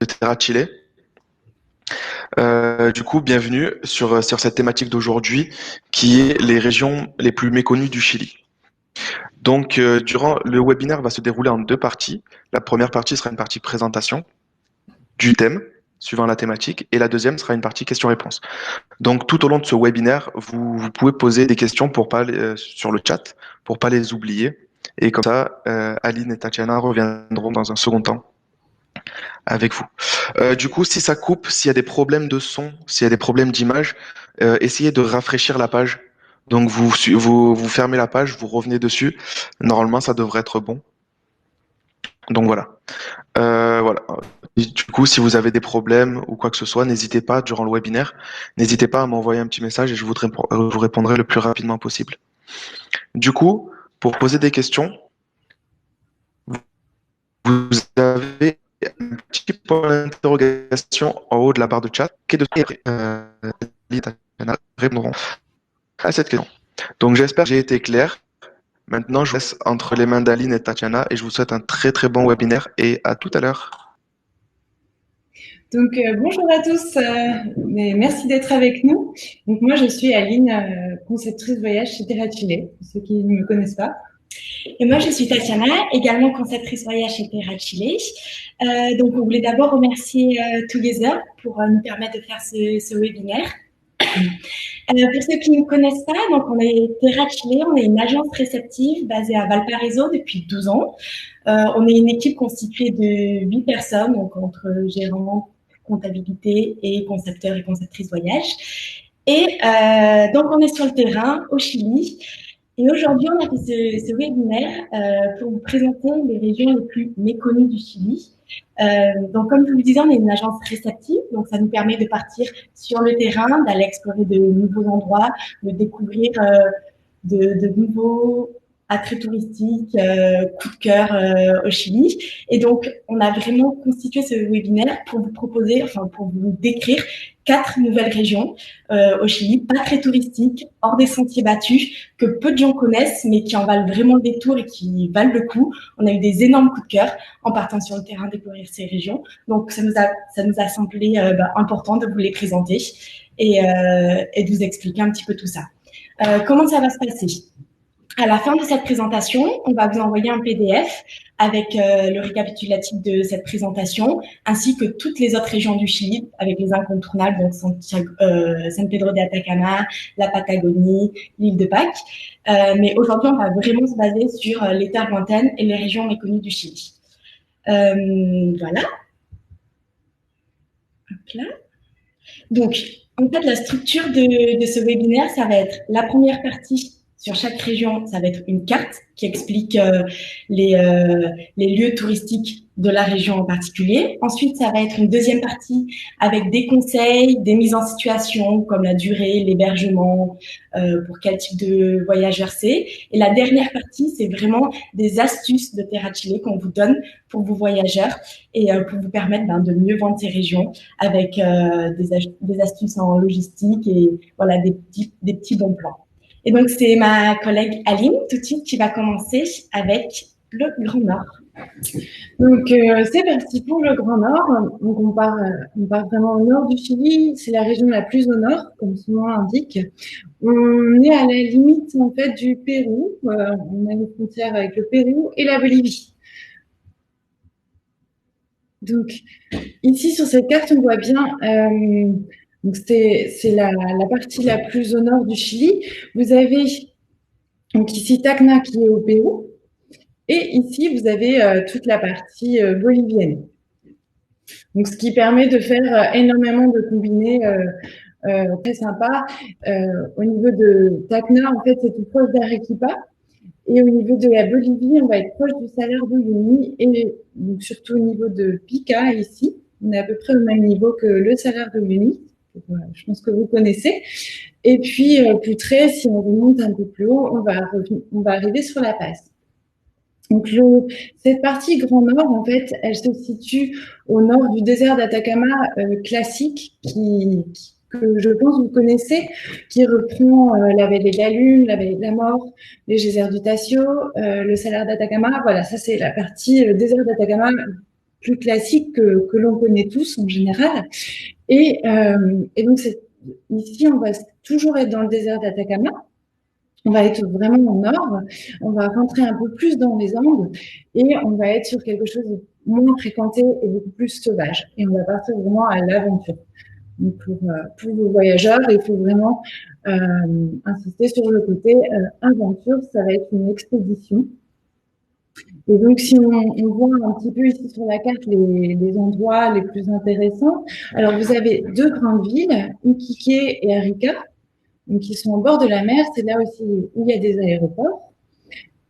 Terra Chile. Du coup, bienvenue sur cette thématique d'aujourd'hui qui est les régions les plus méconnues du Chili. Donc, durant le webinaire va se dérouler en deux parties. La première partie sera une partie présentation du thème, suivant la thématique, et la deuxième sera une partie questions-réponses. Donc, tout au long de ce webinaire, vous pouvez poser des questions sur le chat pour pas les oublier. Et comme ça, Aline et Tatiana reviendront dans un second temps avec vous. Du coup, si ça coupe, s'il y a des problèmes de son, s'il y a des problèmes d'image, essayez de rafraîchir la page. Donc vous fermez la page, vous revenez dessus. Normalement, ça devrait être bon. Donc voilà. Voilà. Et du coup, si vous avez des problèmes ou quoi que ce soit, n'hésitez pas durant le webinaire, n'hésitez pas à m'envoyer un petit message et vous répondrai le plus rapidement possible. Du coup, pour poser des questions, vous avez un petit point d'interrogation en haut de la barre de chat. Répondront à cette question. Donc j'espère que j'ai été clair. Maintenant, je vous laisse entre les mains d'Aline et Tatiana et je vous souhaite un très très bon webinaire et à tout à l'heure. Donc, bonjour à tous, merci d'être avec nous. Donc, moi, je suis Aline, conceptrice voyage chez Terra Chile, pour ceux qui ne me connaissent pas. Et moi, je suis Tatiana, également conceptrice voyage chez Terra Chile. Donc, on voulait d'abord remercier Together pour nous permettre de faire ce webinaire. Pour ceux qui ne nous connaissent pas, donc on est Terra Chile, on est une agence réceptive basée à Valparaiso depuis 12 ans. On est une équipe constituée de 8 personnes, donc entre gérants, comptabilité et concepteurs et conceptrices voyage. Et donc on est sur le terrain au Chili. Et aujourd'hui, on a fait ce webinaire pour vous présenter les régions les plus méconnues du Chili. Donc, comme je vous le disais, on est une agence réceptive, donc ça nous permet de partir sur le terrain, d'aller explorer de nouveaux endroits, de découvrir de nouveaux attraits touristiques, coup de cœur au Chili. Et donc, on a vraiment constitué ce webinaire pour vous proposer, enfin pour vous décrire 4 nouvelles régions au Chili, pas très touristiques, hors des sentiers battus, que peu de gens connaissent, mais qui en valent vraiment le détour et qui valent le coup. On a eu des énormes coups de cœur en partant sur le terrain découvrir ces régions. Donc, ça nous a semblé important de vous les présenter et de vous expliquer un petit peu tout ça. Comment ça va se passer? À la fin de cette présentation, on va vous envoyer un PDF avec le récapitulatif de cette présentation, ainsi que toutes les autres régions du Chili, avec les incontournables, donc San Pedro de Atacama, la Patagonie, l'île de Pâques. Mais aujourd'hui, on va vraiment se baser sur les terres lointaines et les régions méconnues du Chili. Voilà. Hop là. Donc, en fait, la structure de ce webinaire, ça va être la première partie. Sur chaque région, ça va être une carte qui explique les lieux touristiques de la région en particulier. Ensuite, ça va être une deuxième partie avec des conseils, des mises en situation comme la durée, l'hébergement, pour quel type de voyageur c'est. Et la dernière partie, c'est vraiment des astuces de Terra Chile qu'on vous donne pour vos voyageurs et pour vous permettre de mieux vendre ces régions avec des astuces en logistique et voilà des petits bons plans. Et donc, c'est ma collègue Aline, tout de suite, qui va commencer avec le Grand Nord. Donc, c'est parti pour le Grand Nord. Donc, on part vraiment au nord du Chili. C'est la région la plus au nord, comme son nom l'indique. On est à la limite, en fait, du Pérou. On a une frontière avec le Pérou et la Bolivie. Donc, ici, sur cette carte, on voit bien... donc, c'est la partie la plus au nord du Chili. Vous avez donc ici Tacna qui est au Pérou. Et ici, vous avez toute la partie bolivienne. Donc, ce qui permet de faire énormément de combinés très sympas. Au niveau de Tacna, en fait, c'est tout proche d'Arequipa. Et au niveau de la Bolivie, on va être proche du Salar de Uyuni et donc, surtout au niveau de Pica, ici. On est à peu près au même niveau que le Salar de Uyuni. Je pense que vous connaissez. Et puis, plus près, si on remonte un peu plus haut, on va arriver sur La Paz. Donc, cette partie Grand Nord, en fait, elle se situe au nord du désert d'Atacama classique, que je pense vous connaissez, qui reprend la vallée de la Lune, la vallée de la Mort, les geysers du Tassio, le Salar d'Atacama. Voilà, ça c'est la partie désert d'Atacama plus classique que l'on connaît tous en général. Et donc, ici, on va toujours être dans le désert d'Atacama. On va être vraiment au nord, on va rentrer un peu plus dans les Andes et on va être sur quelque chose de moins fréquenté et beaucoup plus sauvage. Et on va partir vraiment à l'aventure. Donc pour vos voyageurs, il faut vraiment insister sur le côté aventure, ça va être une expédition. Et donc, si on voit un petit peu ici sur la carte les endroits les plus intéressants, alors vous avez deux grandes villes, Iquique et Arica, donc qui sont au bord de la mer. C'est là aussi où il y a des aéroports.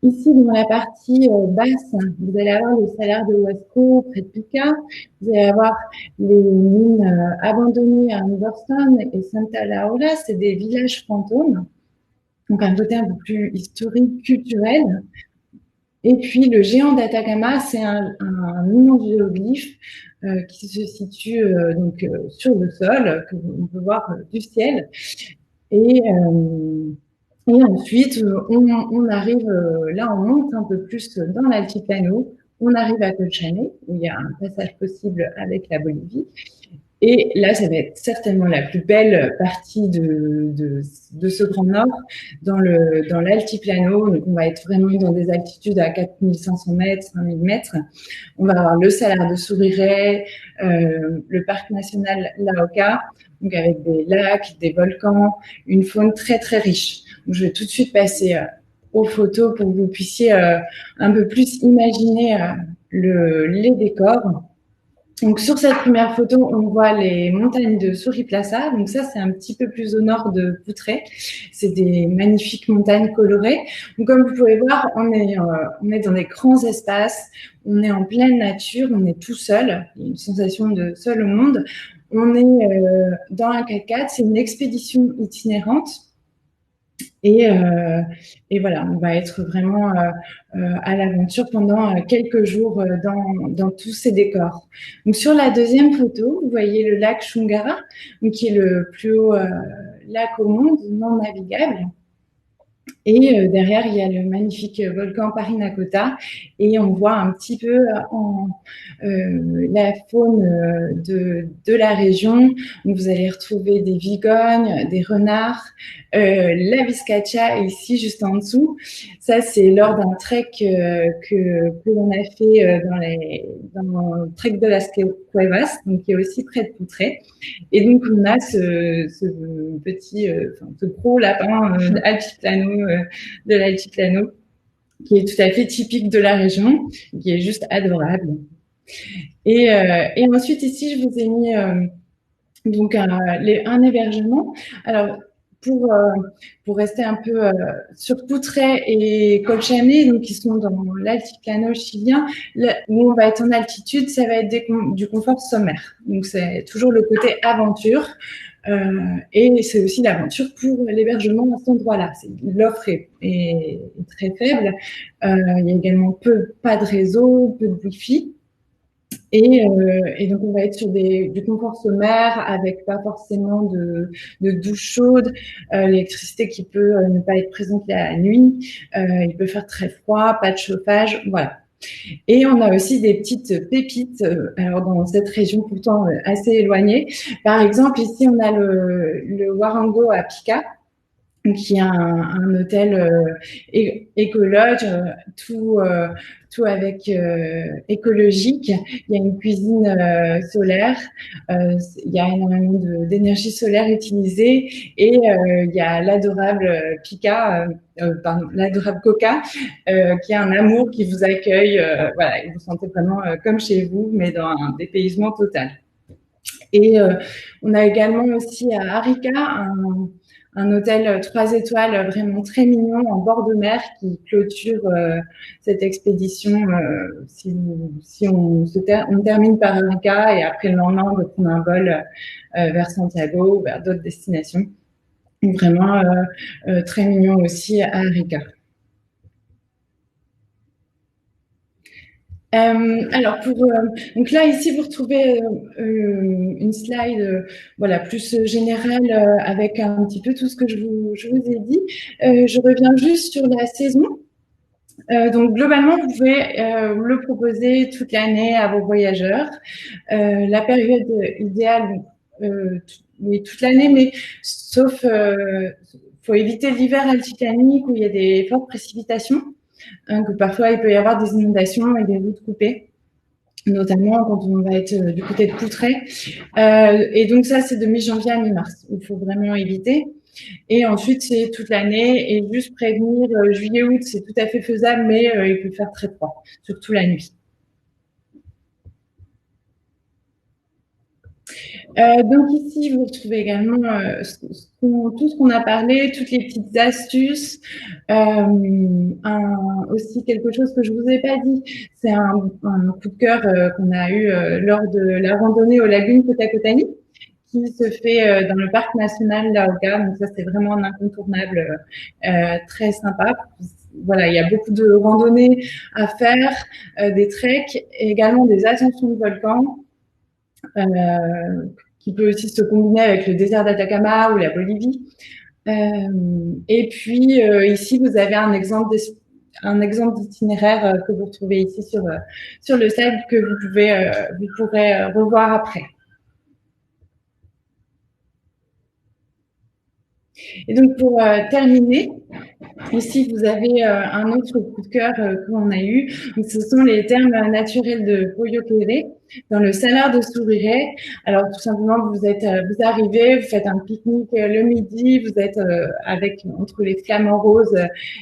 Ici, dans la partie basse, vous allez avoir le salaire de Huasco, près de Pica. Vous allez avoir les mines abandonnées à Understone et Santa Laura. C'est des villages fantômes. Donc, un côté un peu plus historique, culturel. Et puis, le géant d'Atacama, c'est un immense géoglyphe qui se situe sur le sol, que on peut voir du ciel. Et ensuite, on arrive, là, on monte un peu plus dans l'altiplano. On arrive à Colchane, où il y a un passage possible avec la Bolivie. Et là, ça va être certainement la plus belle partie de ce Grand Nord, dans l'altiplano. Donc, on va être vraiment dans des altitudes à 4500 mètres, 5000 mètres. On va avoir le Salar de Surire, le parc national Lauca, donc avec des lacs, des volcans, une faune très, très riche. Donc, je vais tout de suite passer aux photos pour que vous puissiez un peu plus imaginer les décors. Donc, sur cette première photo, on voit les montagnes de Suriplaça. Donc, ça, c'est un petit peu plus au nord de Poutré. C'est des magnifiques montagnes colorées. Donc, comme vous pouvez voir, on est dans des grands espaces. On est en pleine nature. On est tout seul. Il y a une sensation de seul au monde. On est dans un 4x4. C'est une expédition itinérante. Et voilà, on va être vraiment à l'aventure pendant quelques jours dans tous ces décors. Donc, sur la deuxième photo, vous voyez le lac Chungara, donc, qui est le plus haut lac au monde, non navigable. Et derrière, il y a le magnifique volcan Parinacota. Et on voit un petit peu la faune de la région. Donc, vous allez retrouver des vigognes, des renards, la vizcacha ici, juste en dessous. Ça, c'est lors d'un trek que l'on a fait dans le trek de las Cuevas, donc qui est aussi près de Poutré. Et donc, on a ce petit, ce gros lapin de l'altiplano, qui est tout à fait typique de la région, qui est juste adorable. Et ensuite, ici, je vous ai mis donc un hébergement. Alors, pour rester un peu sur Poutré et Colchane, donc qui sont dans l'altiplano chilien, où on va être en altitude, ça va être du confort sommaire. Donc, c'est toujours le côté aventure. Et c'est aussi l'aventure pour l'hébergement à cet endroit-là. L'offre est très faible. Il y a également pas de réseau, peu de Wi-Fi. Et donc, on va être sur du confort sommaire avec pas forcément de douche chaude, l'électricité qui peut ne pas être présente la nuit, il peut faire très froid, pas de chauffage, voilà. Et on a aussi des petites pépites, alors dans cette région pourtant assez éloignée. Par exemple, ici, on a le Warango à Pica, qui est un hôtel écologe, tout avec écologique. Il y a une cuisine solaire, il y a énormément d'énergie solaire utilisée, et il y a l'adorable l'adorable Coca, qui est un amour qui vous accueille. Voilà, et vous sentez vraiment comme chez vous, mais dans un dépaysement total. Et on a également aussi à Arica un hôtel 3 étoiles vraiment très mignon en bord de mer qui clôture cette expédition. Si on termine par Arica et après le lendemain on peut prendre un vol vers Santiago ou vers d'autres destinations. Vraiment très mignon aussi à Arica. Alors donc là ici vous retrouvez une slide voilà plus générale avec un petit peu tout ce que je vous ai dit. Je reviens juste sur la saison. Donc, globalement, vous pouvez le proposer toute l'année à vos voyageurs. La période idéale, oui, toute l'année, mais sauf, faut éviter l'hiver altiplanique où il y a des fortes précipitations, hein, que parfois il peut y avoir des inondations et des routes coupées, notamment quand on va être du côté de Courtrai. Et donc ça, c'est de mi-janvier à mi-mars. Il faut vraiment éviter. Et ensuite, c'est toute l'année et juste prévenir juillet-août, c'est tout à fait faisable, mais il peut faire très froid, surtout la nuit. Donc ici, vous retrouvez également tout ce qu'on a parlé, toutes les petites astuces. Aussi quelque chose que je vous ai pas dit, c'est un coup de cœur qu'on a eu lors de la randonnée aux lagunes Kota-Kotani, qui se fait dans le parc national Laoga. Donc ça, c'est vraiment un incontournable, très sympa. Voilà, il y a beaucoup de randonnées à faire, des treks, et également des ascensions de volcans. Qui peut aussi se combiner avec le désert d'Atacama ou la Bolivie. Et puis ici, vous avez un exemple d'itinéraire que vous retrouvez ici sur le site que vous pourrez revoir après. Et donc pour terminer, ici vous avez un autre coup de cœur qu'on a eu. Donc, ce sont les termes naturels de Poyokere dans le Salar de Souriret. Alors tout simplement vous arrivez, vous faites un pique-nique le midi, vous êtes entre les flamants roses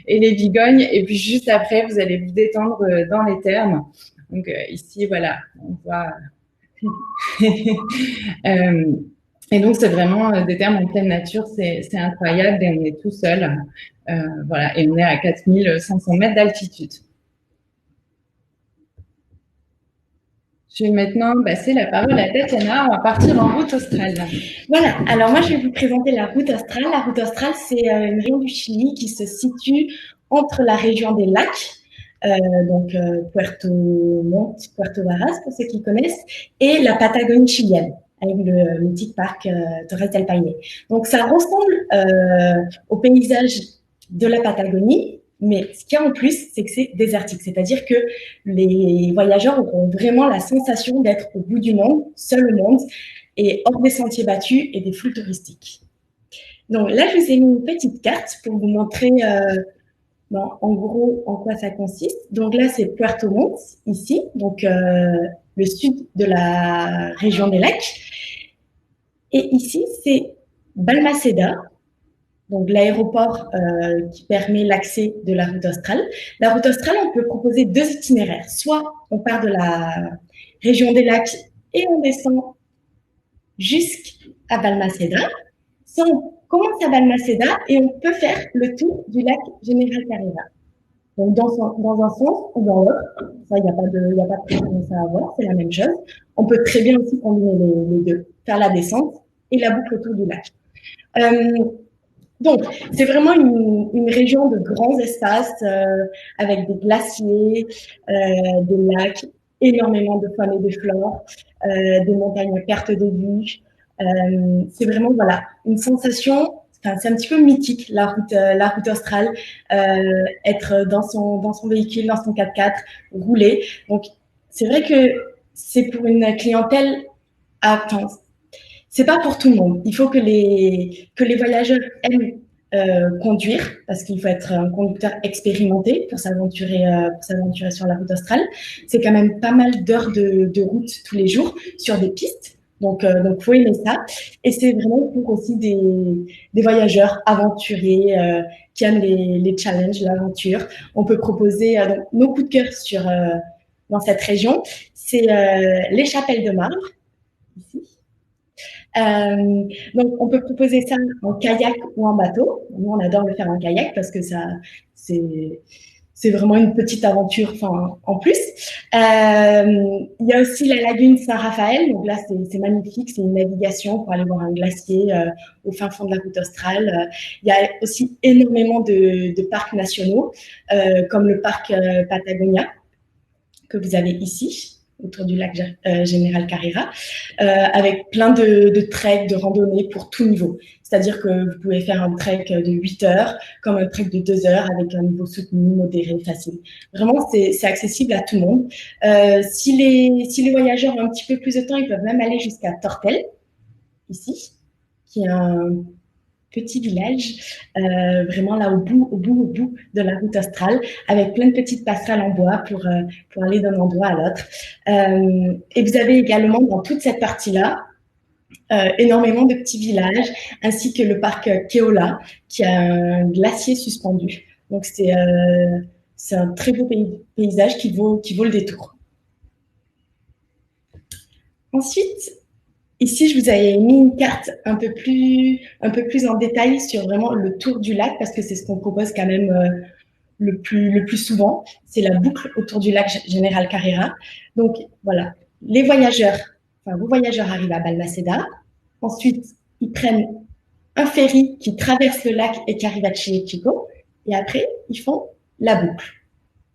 et les vigognes, et puis juste après vous allez vous détendre dans les thermes. Donc ici voilà, on voit. Et donc, c'est vraiment des termes en pleine nature, c'est incroyable, et on est tout seul. Voilà, et on est à 4500 mètres d'altitude. Je vais maintenant passer la parole à Tatiana. On va partir en route australe. Voilà, alors moi, je vais vous présenter la route australe. La route australe, c'est une région du Chili qui se situe entre la région des lacs, donc Puerto Montt, Puerto Varas, pour ceux qui connaissent, et la Patagonie chilienne, avec le mythique parc Torres del Paine. Donc, ça ressemble au paysage de la Patagonie, mais ce qu'il y a en plus, c'est que c'est désertique. C'est-à-dire que les voyageurs auront vraiment la sensation d'être au bout du monde, seul au monde, et hors des sentiers battus et des flux touristiques. Donc là, je vous ai mis une petite carte pour vous montrer en gros en quoi ça consiste. Donc là, c'est Puerto Montt, ici, donc le sud de la région des lacs. Et ici, c'est Balmaceda, donc l'aéroport qui permet l'accès de la route australe. La route australe, on peut proposer deux itinéraires. Soit on part de la région des lacs et on descend jusqu'à Balmaceda. Soit on commence à Balmaceda et on peut faire le tour du lac General Carrera. Donc dans un sens ou dans l'autre, ça, il n'y a pas de préférence à avoir, c'est la même chose. On peut très bien aussi combiner les deux, faire la descente et la boucle autour du lac. Donc, c'est vraiment une région de grands espaces avec des glaciers, des lacs, énormément de faune et de flore, des montagnes à perte de vue. C'est vraiment une sensation. Enfin, c'est un petit peu mythique la route australe, être dans son véhicule, dans son 4x4, rouler. Donc, c'est vrai que c'est pour une clientèle à c'est pas pour tout le monde. Il faut que les voyageurs aiment conduire, parce qu'il faut être un conducteur expérimenté pour s'aventurer sur la route australe. C'est quand même pas mal d'heures de route tous les jours sur des pistes. Donc faut aimer ça. Et c'est vraiment pour aussi des voyageurs aventuriers qui aiment les challenges, l'aventure. On peut proposer donc, nos coups de cœur dans cette région. C'est les chapelles de marbre, ici. Donc, on peut proposer ça en kayak ou en bateau. Nous, on adore le faire en kayak parce que c'est vraiment une petite aventure en plus. Il y a aussi la lagune Saint-Raphaël. Donc là, c'est magnifique. C'est une navigation pour aller voir un glacier au fin fond de la route australe. Il y a aussi énormément de parcs nationaux, comme le parc Patagonia, que vous avez ici. autour du lac Général Carrera, avec plein de treks, de randonnées pour tout niveau. C'est-à-dire que vous pouvez faire un trek de 8 heures, comme un trek de 2 heures, avec un niveau soutenu, modéré, facile. Vraiment, c'est accessible à tout le monde. Si les voyageurs ont un petit peu plus de temps, ils peuvent même aller jusqu'à Tortel, ici, qui est un petit village, vraiment là au bout de la route australe, avec plein de petites passerelles en bois pour aller d'un endroit à l'autre. Et vous avez également dans toute cette partie-là énormément de petits villages, ainsi que le parc Keola, qui a un glacier suspendu. Donc c'est un très beau paysage qui vaut le détour. Ensuite, ici, je vous avais mis une carte un peu plus en détail sur vraiment le tour du lac, parce que c'est ce qu'on propose quand même le plus souvent. C'est la boucle autour du lac Général Carrera. Donc, voilà, vos voyageurs arrivent à Balmaceda. Ensuite, ils prennent un ferry qui traverse le lac et qui arrive à Chico. Et après, ils font la boucle.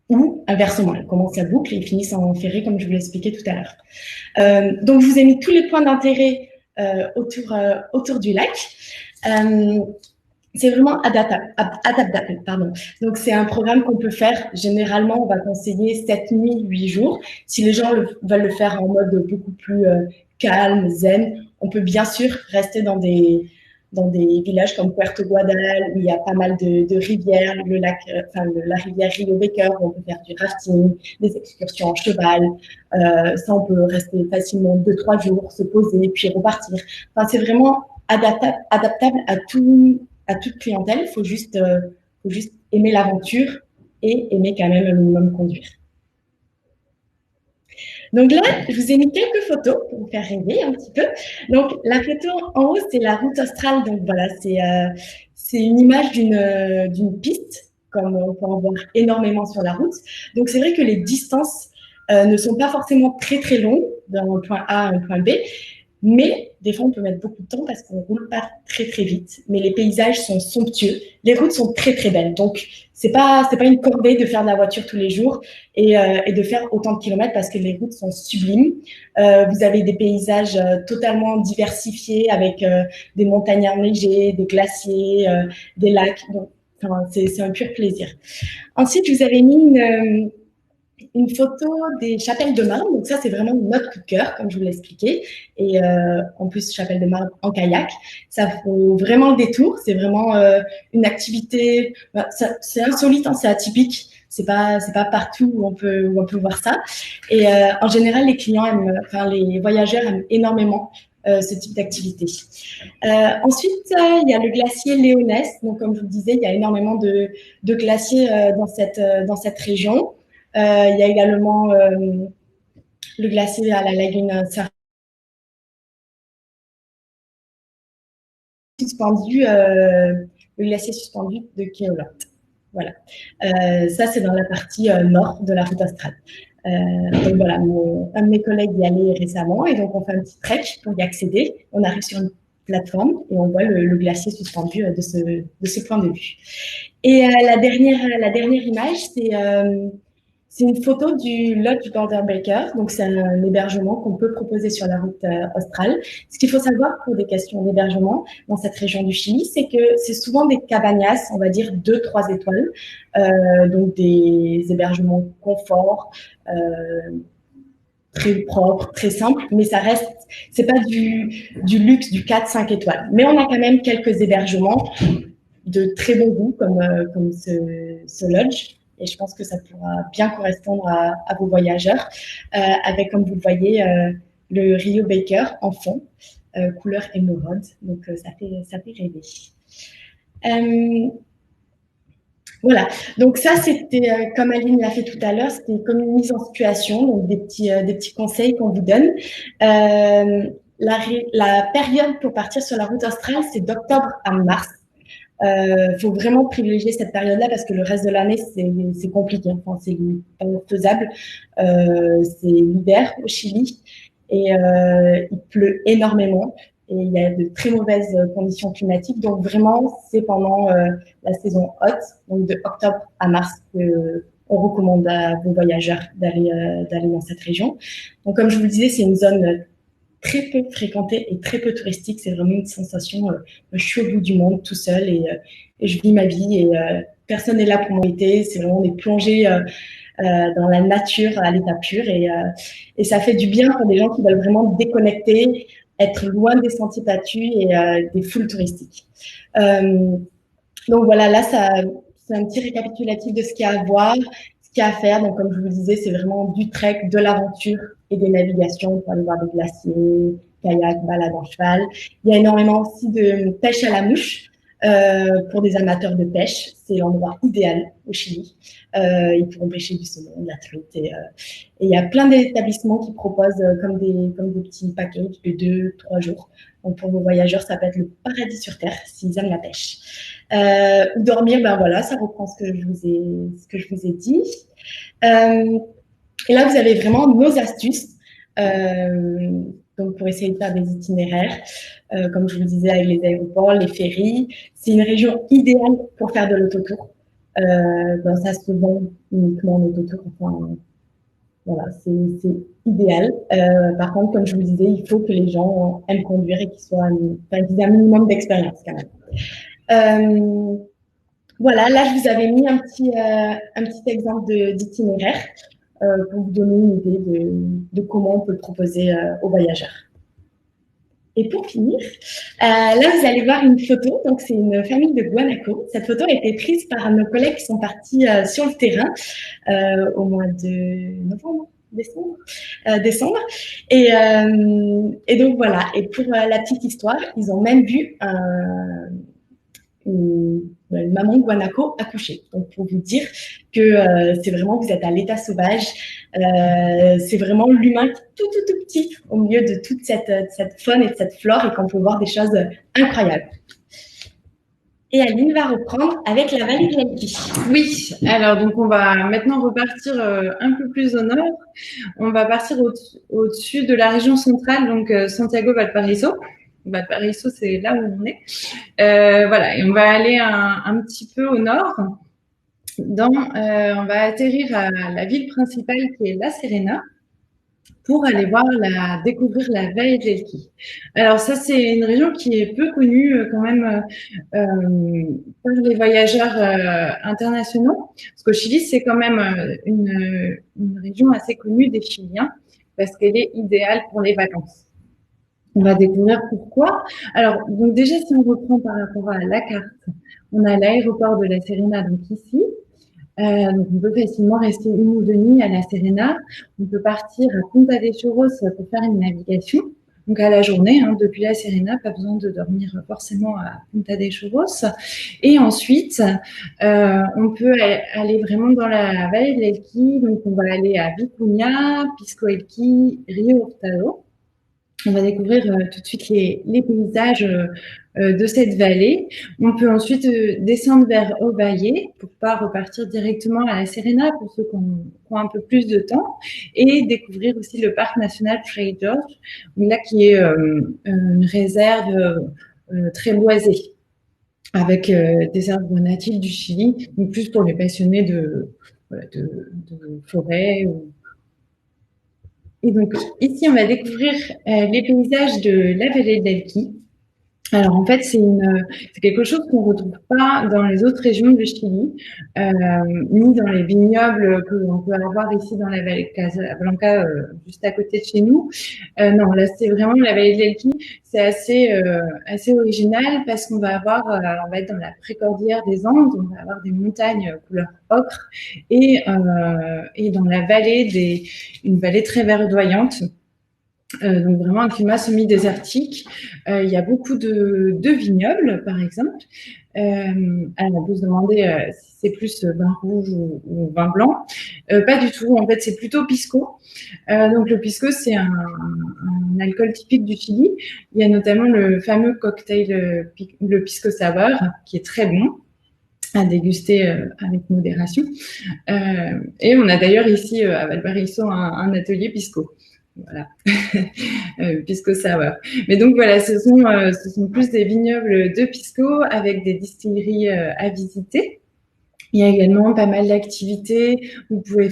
Ou inversement, ils commencent la boucle et ils finissent en ferry, comme je vous l'expliquais tout à l'heure. Donc, je vous ai mis tous les points d'intérêt autour du lac. C'est vraiment adaptable, pardon. Donc, c'est un programme qu'on peut faire. Généralement, on va conseiller 7 nuits, 8 jours. Si les gens veulent le faire en mode beaucoup plus calme, zen, on peut bien sûr rester dans des villages comme Puerto Guadal, où il y a pas mal de rivières, la rivière Rio Baker, où on peut faire du rafting, des excursions en cheval. Ça, on peut rester facilement 2-3 jours, se poser, puis repartir. Enfin, c'est vraiment adaptable à toute clientèle. Il faut juste aimer l'aventure et aimer quand même un minimum conduire. Donc là, je vous ai mis quelques photos pour vous faire rêver un petit peu. Donc, la photo en haut, c'est la route australe. Donc voilà, c'est une image d'une piste, comme on peut en voir énormément sur la route. Donc, c'est vrai que les distances ne sont pas forcément très, très longues d'un point A à un point B. Mais des fois, on peut mettre beaucoup de temps parce qu'on ne roule pas très, très vite. Mais les paysages sont somptueux. Les routes sont très, très belles. Donc, c'est pas une corvée de faire de la voiture tous les jours et de faire autant de kilomètres parce que les routes sont sublimes. Vous avez des paysages totalement diversifiés avec des montagnes enneigées, des glaciers, des lacs. Donc, enfin, c'est un pur plaisir. Ensuite, je vous avais mis une photo des chapelles de marbre. Donc ça, c'est vraiment notre coup de cœur, comme je vous l'ai expliqué. Et en plus, chapelle de marbre en kayak. Ça vaut vraiment le détour. C'est vraiment une activité. C'est insolite, hein, c'est atypique. C'est pas partout où on peut voir ça. Et en général, les voyageurs aiment énormément ce type d'activité. Ensuite, il y a le glacier Léonès. Donc, comme je vous le disais, il y a énormément de glaciers dans cette région. Il y a également le glacier à la lagune suspendu, le glacier suspendu de Keolat. Voilà. Ça, c'est dans la partie nord de la route australe. Donc voilà, un de mes collègues y allait récemment et donc on fait un petit trek pour y accéder. On arrive sur une plateforme et on voit le glacier suspendu de ce point de vue. Et la dernière image, c'est une photo du Lodge Border Breaker. Donc, c'est un hébergement qu'on peut proposer sur la route australe. Ce qu'il faut savoir pour des questions d'hébergement dans cette région du Chili, c'est que c'est souvent des cabañas, on va dire 2-3 étoiles. Donc, des hébergements confort, très propre, très simple, mais c'est pas du luxe du 4-5 étoiles. Mais on a quand même quelques hébergements de très bon goût, comme ce lodge. Et je pense que ça pourra bien correspondre à vos voyageurs, avec, comme vous le voyez, le Rio Baker en fond, couleur émeraude. Donc, ça fait rêver. Voilà. Donc, ça, c'était, comme Aline l'a fait tout à l'heure, c'était comme une mise en situation, donc des petits conseils qu'on vous donne. La période pour partir sur la route australe, c'est d'octobre à mars. Faut vraiment privilégier cette période-là parce que le reste de l'année, c'est compliqué. Enfin, c'est pas faisable. C'est l'hiver au Chili et il pleut énormément et il y a de très mauvaises conditions climatiques. Donc vraiment, c'est pendant la saison haute, donc de octobre à mars, on recommande à vos voyageurs d'aller dans cette région. Donc, comme je vous le disais, c'est une zone très peu fréquentée et très peu touristique. C'est vraiment une sensation, je suis au bout du monde tout seul et je vis ma vie et personne n'est là pour m'aider. C'est vraiment des plongées dans la nature à l'état pur et ça fait du bien pour des gens qui veulent vraiment déconnecter, être loin des sentiers battus et des foules touristiques. Donc voilà, là, c'est un petit récapitulatif de ce qu'il y a à voir, ce qu'il y a à faire. Donc, comme je vous le disais, c'est vraiment du trek, de l'aventure et des navigations pour aller voir des glaciers, kayak, balade en cheval. Il y a énormément aussi de pêche à la mouche pour des amateurs de pêche. C'est l'endroit idéal au Chili. Ils pourront pêcher du saumon, de la truite. Et il y a plein d'établissements qui proposent comme des petits packages de 2-3 jours. Donc, pour vos voyageurs, ça peut être le paradis sur Terre s'ils aiment la pêche. Ou dormir, ben voilà, ça reprend ce que je vous ai dit. Et là, vous avez vraiment nos astuces. Donc, pour essayer de faire des itinéraires, comme je vous disais, avec les aéroports, les ferries. C'est une région idéale pour faire de l'autotour. Ben, ça se vend uniquement en autotour. Enfin, voilà, c'est idéal. Par contre, comme je vous disais, il faut que les gens aiment conduire et qu'ils aient un minimum d'expérience quand même. Voilà, là, je vous avais mis un petit exemple d'itinéraire pour vous donner une idée de comment on peut le proposer aux voyageurs. Et pour finir, là, vous allez voir une photo. Donc, c'est une famille de Guanaco. Cette photo a été prise par nos collègues qui sont partis sur le terrain au mois de décembre. Et donc, voilà. Et pour la petite histoire, ils ont même vu une maman guanaco accoucher. Donc, pour vous dire que c'est vraiment, vous êtes à l'état sauvage. C'est vraiment l'humain tout petit au milieu de toute cette faune et de cette flore et qu'on peut voir des choses incroyables. Et Aline va reprendre avec la vallée de l'Elqui. Oui, alors donc on va maintenant repartir un peu plus au nord. On va partir au-dessus de la région centrale, donc Santiago-Valparaiso. Valparaiso, c'est là où on est. Voilà, et on va aller un petit peu au nord. On va atterrir à la ville principale qui est La Serena pour aller découvrir la vallée de l'Elqui. Alors ça, c'est une région qui est peu connue quand même par les voyageurs internationaux, parce qu'au Chili, c'est quand même une région assez connue des Chiliens, parce qu'elle est idéale pour les vacances. On va découvrir pourquoi. Alors, donc déjà, si on reprend par rapport à la carte, on a l'aéroport de La Serena, donc ici. Donc, on peut facilement rester 1 ou 2 nuits à La Serena. On peut partir à Punta de Choros pour faire une navigation. Donc, à la journée, depuis La Serena, pas besoin de dormir forcément à Punta de Choros. Et ensuite, on peut aller vraiment dans la vallée de l'Elqui. Donc, on va aller à Vicuña, Pisco Elqui, Rio Hurtado. On va découvrir tout de suite les paysages de cette vallée. On peut ensuite descendre vers Ovalle pour pas repartir directement à La Serena pour ceux qui ont un peu plus de temps et découvrir aussi le parc national Fray Jorge, là qui est une réserve très boisée avec des arbres natifs du Chili, donc plus pour les passionnés de forêt Et donc, ici, on va découvrir les paysages de la vallée de l'Elqui. Alors, en fait, c'est quelque chose qu'on ne retrouve pas dans les autres régions du Chili, ni dans les vignobles que l'on peut avoir ici dans la vallée de Casablanca, juste à côté de chez nous. Non, là, c'est vraiment la vallée de l'Elqui. C'est assez original parce qu'on va on va être dans la précordillère des Andes, on va avoir des montagnes couleur ocre et dans la vallée une vallée très verdoyante. Donc vraiment un climat semi-désertique. Il y a beaucoup de vignobles, par exemple. Alors on peut se demander si c'est plus vin rouge ou vin blanc. Pas du tout. En fait, c'est plutôt pisco. Donc le pisco, c'est un alcool typique du Chili. Il y a notamment le fameux cocktail, le pisco sour, qui est très bon à déguster avec modération. Et on a d'ailleurs ici à Valparaiso un atelier pisco. Voilà, pisco sour. Mais donc voilà, ce sont plus des vignobles de pisco avec des distilleries à visiter. Il y a également pas mal d'activités. Vous pouvez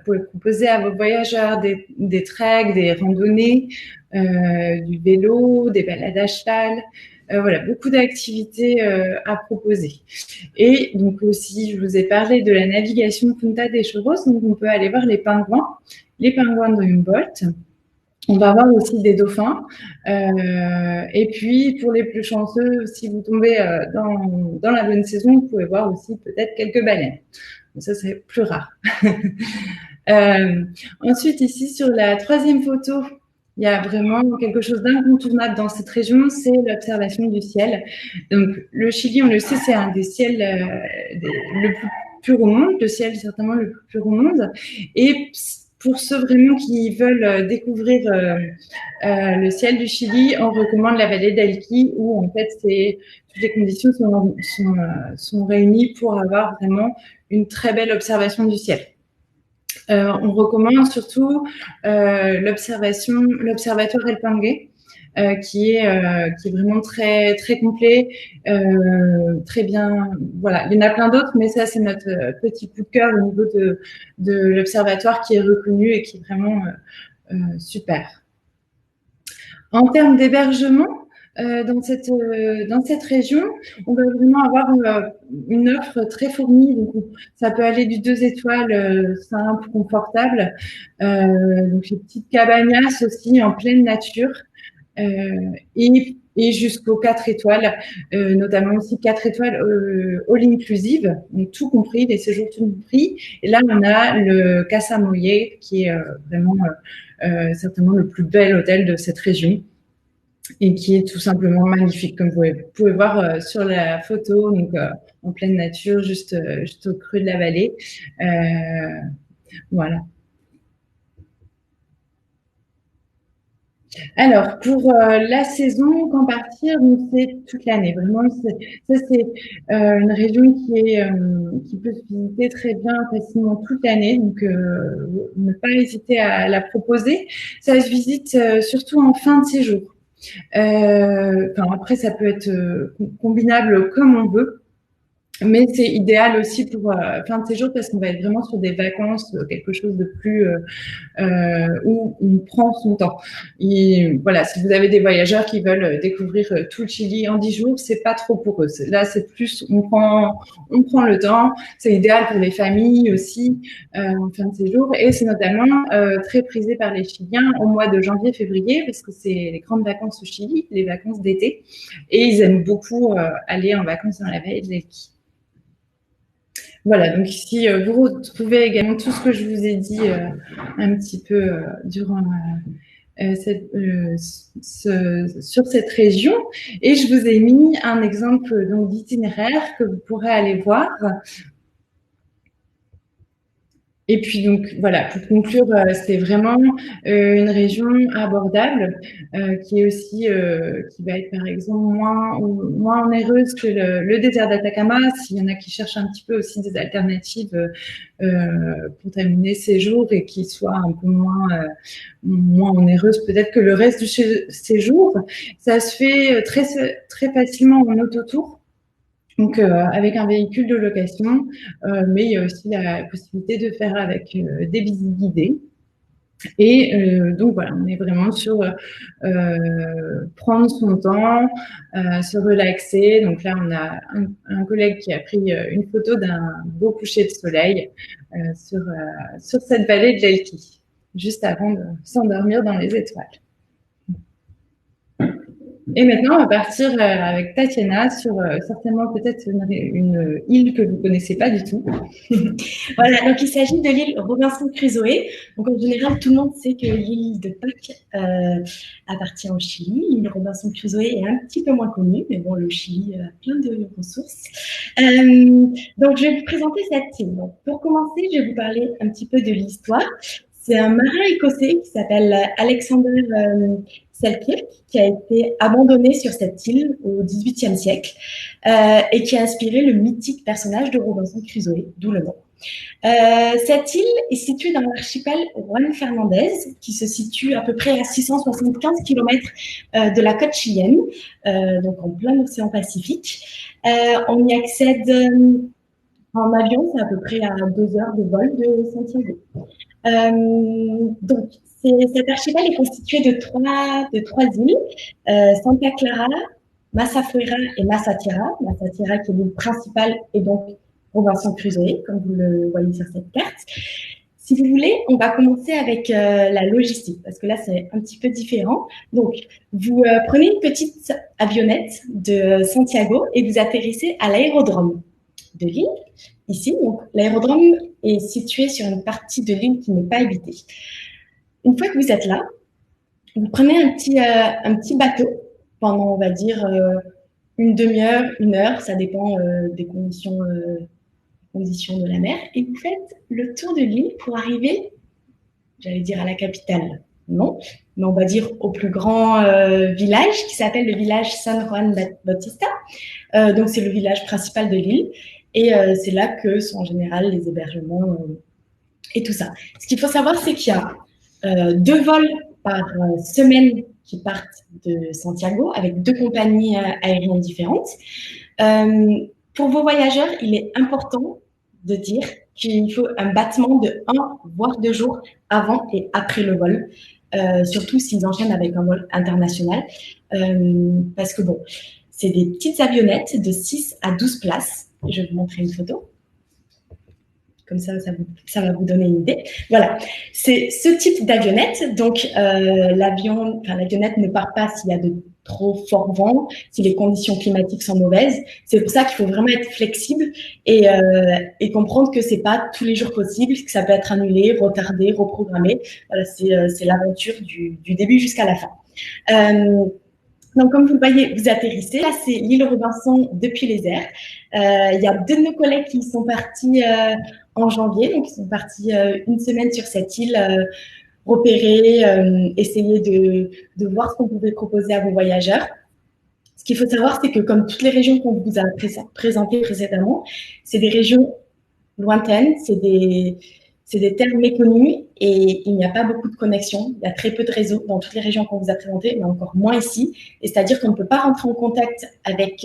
proposer à vos voyageurs des treks, des randonnées, du vélo, des balades à cheval. Voilà, beaucoup d'activités à proposer. Et donc aussi, je vous ai parlé de la navigation Punta de Choros. Donc, on peut aller voir les pingouins de Humboldt. On va avoir aussi des dauphins. Et puis, pour les plus chanceux, si vous tombez dans la bonne saison, vous pouvez voir aussi peut-être quelques baleines. Mais ça, c'est plus rare. Ensuite, ici, sur la troisième photo, il y a vraiment quelque chose d'incontournable dans cette région, c'est l'observation du ciel. Donc, le Chili, on le sait, c'est un des ciels le plus pur au monde, le ciel certainement le plus pur au monde. Et pour ceux vraiment qui veulent découvrir le ciel du Chili, on recommande la vallée d'Elqui, où en fait toutes les conditions sont réunies pour avoir vraiment une très belle observation du ciel. On recommande surtout l'observatoire El Pangue, qui est vraiment très très complet, très bien. Voilà, il y en a plein d'autres, mais ça c'est notre petit coup de cœur au niveau de l'observatoire qui est reconnu et qui est vraiment super. En termes d'hébergement, dans cette région, on va vraiment avoir une offre très fournie. Donc, ça peut aller du 2 étoiles simple, confortable, donc les petites cabagnas aussi en pleine nature, et jusqu'aux 4 étoiles, notamment aussi 4 étoiles all inclusive, donc tout compris, les séjours tout compris. Et là, on a le Casa Molle, qui est vraiment certainement le plus bel hôtel de cette région, et qui est tout simplement magnifique, comme vous pouvez voir sur la photo, donc en pleine nature, juste au creux de la vallée. Voilà. Alors, pour la saison, quand partir, c'est toute l'année. Vraiment, ça c'est une région qui peut se visiter très bien, facilement toute l'année. Donc, ne pas hésiter à la proposer. Ça se visite surtout en fin de séjour. Après, ça peut être combinable comme on veut. Mais c'est idéal aussi pour fin de séjour parce qu'on va être vraiment sur des vacances, quelque chose de plus où on prend son temps. Et voilà, si vous avez des voyageurs qui veulent découvrir tout le Chili en 10 jours, c'est pas trop pour eux. Là, c'est plus on prend le temps. C'est idéal pour les familles aussi en fin de séjour et c'est notamment très prisé par les Chiliens au mois de janvier-février parce que c'est les grandes vacances au Chili, les vacances d'été, et ils aiment beaucoup aller en vacances dans la vallée de l'Elqui. Voilà, donc ici, vous retrouvez également tout ce que je vous ai dit un petit peu durant sur cette région. Et je vous ai mis un exemple d'itinéraire que vous pourrez aller voir. Et puis donc voilà, pour conclure, c'est vraiment une région abordable qui est aussi qui va être par exemple moins onéreuse que le désert d'Atacama. S'il y en a qui cherchent un petit peu aussi des alternatives pour terminer ces jours et qui soient un peu moins onéreuses peut-être que le reste du séjour, ça se fait très très facilement en autotour. Donc, avec un véhicule de location, mais il y a aussi la possibilité de faire avec des visites guidées. Et donc, voilà, on est vraiment sur prendre son temps, se relaxer. Donc là, on a un collègue qui a pris une photo d'un beau coucher de soleil sur cette vallée de l'Elqui, juste avant de s'endormir dans les étoiles. Et maintenant, on va partir avec Tatiana sur certainement peut-être une île que vous ne connaissez pas du tout. Voilà, donc il s'agit de l'île Robinson Crusoe. Donc en général, tout le monde sait que l'île de Pâques appartient au Chili. L'île Robinson Crusoe est un petit peu moins connue, mais bon, le Chili a plein de ressources. Donc je vais vous présenter cette île. Donc, pour commencer, je vais vous parler un petit peu de l'histoire. C'est un marin écossais qui s'appelle Alexander Selkirk, qui a été abandonné sur cette île au XVIIIe siècle et qui a inspiré le mythique personnage de Robinson Crusoe, d'où le nom. Cette île est située dans l'archipel Juan Fernandez, qui se situe à peu près à 675 km de la côte chilienne, donc en plein océan Pacifique. On y accède En avion, c'est à peu près à 2 heures de vol de Santiago. Donc, cet archipel est constitué de trois îles, Santa Clara, Massafuera et Masatierra. Masatierra qui est l'île principale et donc Robinson Crusoe, comme vous le voyez sur cette carte. Si vous voulez, on va commencer avec la logistique, parce que là, c'est un petit peu différent. Donc, vous prenez une petite avionnette de Santiago et vous atterrissez à l'aérodrome de l'île, ici. Donc, l'aérodrome est situé sur une partie de l'île qui n'est pas habitée. Une fois que vous êtes là, vous prenez un petit bateau pendant, on va dire, une demi-heure, 1 heure, ça dépend des conditions de la mer, et vous faites le tour de l'île pour arriver, j'allais dire à la capitale, non, mais on va dire au plus grand village qui s'appelle le village San Juan Bautista. Donc, c'est le village principal de l'île. Et c'est là que sont en général les hébergements et tout ça. Ce qu'il faut savoir, c'est qu'il y a 2 vols par semaine qui partent de Santiago avec 2 compagnies aériennes différentes. Pour vos voyageurs, il est important de dire qu'il faut un battement de 1 voire 2 jours avant et après le vol, surtout s'ils enchaînent avec un vol international. Parce que bon, c'est des petites avionnettes de 6 à 12 places. Je vais vous montrer une photo. Comme ça va vous donner une idée. Voilà, c'est ce type d'avionnette. Donc, l'avionnette ne part pas s'il y a de trop forts vents, si les conditions climatiques sont mauvaises. C'est pour ça qu'il faut vraiment être flexible et comprendre que c'est pas tous les jours possible, que ça peut être annulé, retardé, reprogrammé. Voilà, c'est l'aventure du début jusqu'à la fin. Donc, comme vous le voyez, vous atterrissez. Là, c'est l'île Robinson depuis les airs. Il y a 2 de nos collègues qui sont partis en janvier. Donc, ils sont partis 1 semaine sur cette île, repérer, essayer de voir ce qu'on pouvait proposer à vos voyageurs. Ce qu'il faut savoir, c'est que comme toutes les régions qu'on vous a présentées précédemment, c'est des régions lointaines, c'est des terres méconnues et il n'y a pas beaucoup de connexions. Il y a très peu de réseaux dans toutes les régions qu'on vous a présentées, mais encore moins ici. Et c'est-à-dire qu'on ne peut pas rentrer en contact avec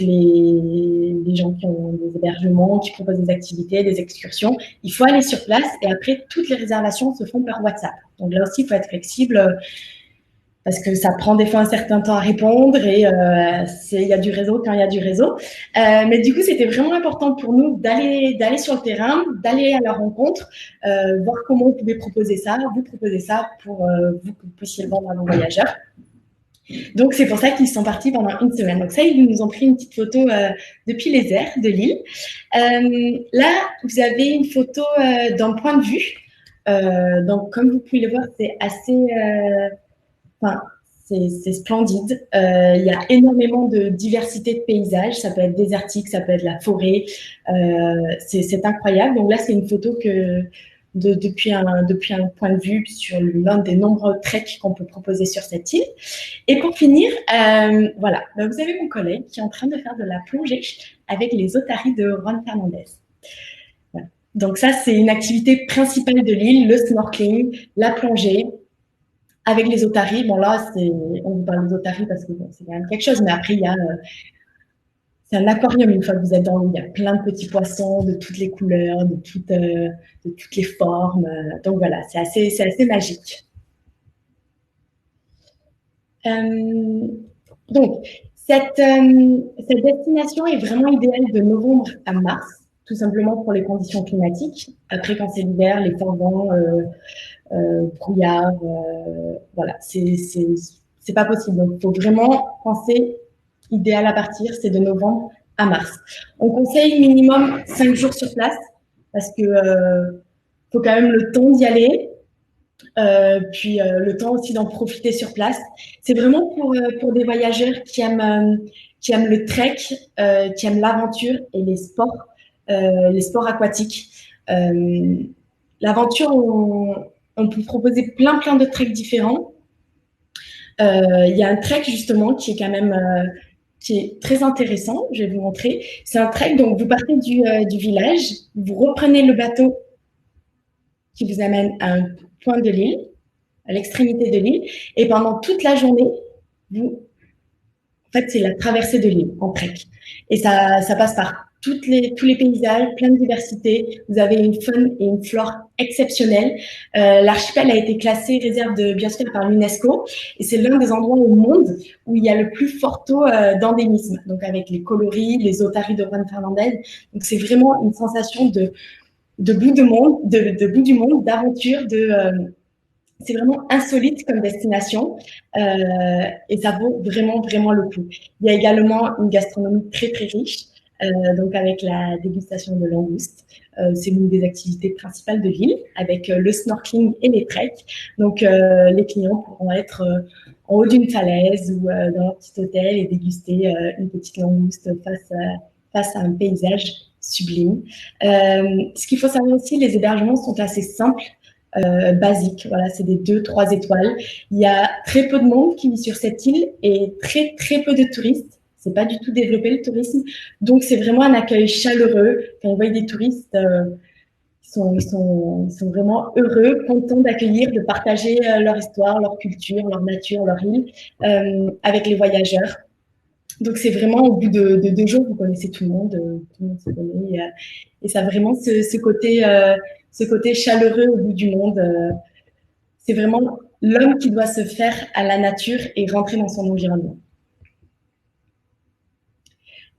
les gens qui ont des hébergements, qui proposent des activités, des excursions. Il faut aller sur place et après, toutes les réservations se font par WhatsApp. Donc là aussi, il faut être flexible parce que ça prend des fois un certain temps à répondre et il y a du réseau quand il y a du réseau. Mais du coup, c'était vraiment important pour nous d'aller sur le terrain, d'aller à la rencontre, voir comment on pouvait proposer ça, vous proposer ça pour vous que vous puissiez le vendre à vos voyageurs. Donc, c'est pour ça qu'ils sont partis pendant 1 semaine. Donc ça, ils nous ont pris une petite photo depuis les airs de l'île. Là, vous avez une photo d'un point de vue. Donc, comme vous pouvez le voir, c'est assez... c'est splendide. Il y a énormément de diversité de paysages. Ça peut être désertique, ça peut être la forêt. C'est incroyable. Donc là, c'est une photo depuis un point de vue sur l'un des nombreux treks qu'on peut proposer sur cette île. Et pour finir, voilà, vous avez mon collègue qui est en train de faire de la plongée avec les otaries de Juan Fernandez. Voilà. Donc ça, c'est une activité principale de l'île, le snorkeling, la plongée. Avec les otaries, bon là, on vous parle des otaries parce que bon, c'est quand même quelque chose, mais après, c'est un aquarium une fois que vous êtes dans l'eau. Il y a plein de petits poissons de toutes les couleurs, de toutes les formes. Donc voilà, c'est assez magique. Donc, cette destination est vraiment idéale de novembre à mars, tout simplement pour les conditions climatiques. Après, quand c'est l'hiver, les forts vents, brouillard, voilà, c'est pas possible. Donc, il faut vraiment penser idéal à partir, c'est de novembre à mars. On conseille minimum 5 jours sur place parce que faut quand même le temps d'y aller, puis le temps aussi d'en profiter sur place. C'est vraiment pour des voyageurs qui aiment le trek, qui aiment l'aventure et les sports aquatiques. L'aventure, on peut proposer plein de treks différents. Il y a un trek justement qui est quand même qui est très intéressant. Je vais vous montrer. C'est un trek, donc vous partez du village, vous reprenez le bateau qui vous amène à un point de l'île, à l'extrémité de l'île, et pendant toute la journée, en fait, c'est la traversée de l'île en trek. Et ça passe par tous les paysages, plein de diversité. Vous avez une faune et une flore exceptionnelles. L'archipel a été classé réserve de biosphère par l'UNESCO et c'est l'un des endroits au monde où il y a le plus fort taux d'endémisme. Donc avec les coloris, les otaries de Juan Fernandez. Donc c'est vraiment une sensation de bout de monde, de bout du monde, d'aventure, c'est vraiment insolite comme destination et ça vaut vraiment, vraiment le coup. Il y a également une gastronomie très, très riche, donc avec la dégustation de langoustes. C'est l'une des activités principales de l'île, avec le snorkeling et les treks. Donc, les clients pourront être en haut d'une falaise ou dans leur petit hôtel et déguster une petite langouste face à un paysage sublime. Ce qu'il faut savoir aussi, les hébergements sont assez simples, basiques. Voilà, c'est des 2-3 étoiles. Il y a très peu de monde qui vit sur cette île et très, très peu de touristes. C'est pas du tout développé le tourisme. Donc, c'est vraiment un accueil chaleureux. Quand ils voient des touristes, ils sont vraiment heureux, contents d'accueillir, de partager leur histoire, leur culture, leur nature, leur île avec les voyageurs. Donc, c'est vraiment au bout de 2 jours, vous connaissez tout le monde se connaît. Et ça a vraiment ce côté chaleureux au bout du monde. C'est vraiment l'homme qui doit se faire à la nature et rentrer dans son environnement.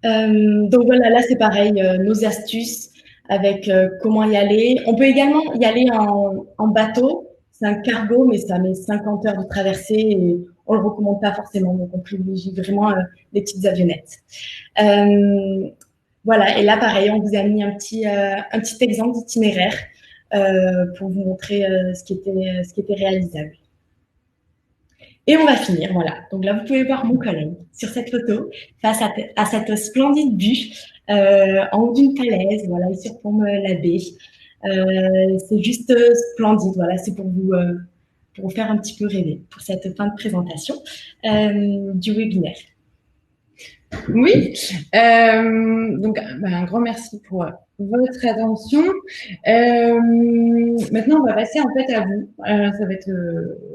Donc voilà, là c'est pareil, nos astuces avec comment y aller. On peut également y aller en bateau. C'est un cargo, mais ça met 50 heures de traversée et on le recommande pas forcément. Donc on privilégie vraiment les petites avionnettes. Voilà, et là pareil, on vous a mis un petit exemple d'itinéraire pour vous montrer ce qui était réalisable. Et on va finir, voilà. Donc là, vous pouvez voir mon collègue sur cette photo face à cette splendide vue en haut d'une falaise. Voilà, il surplombe la baie. C'est juste splendide. Voilà, c'est pour vous faire un petit peu rêver pour cette fin de présentation du webinaire. Oui, donc un grand merci pour votre attention. Maintenant, on va passer en fait à vous. Ça va être,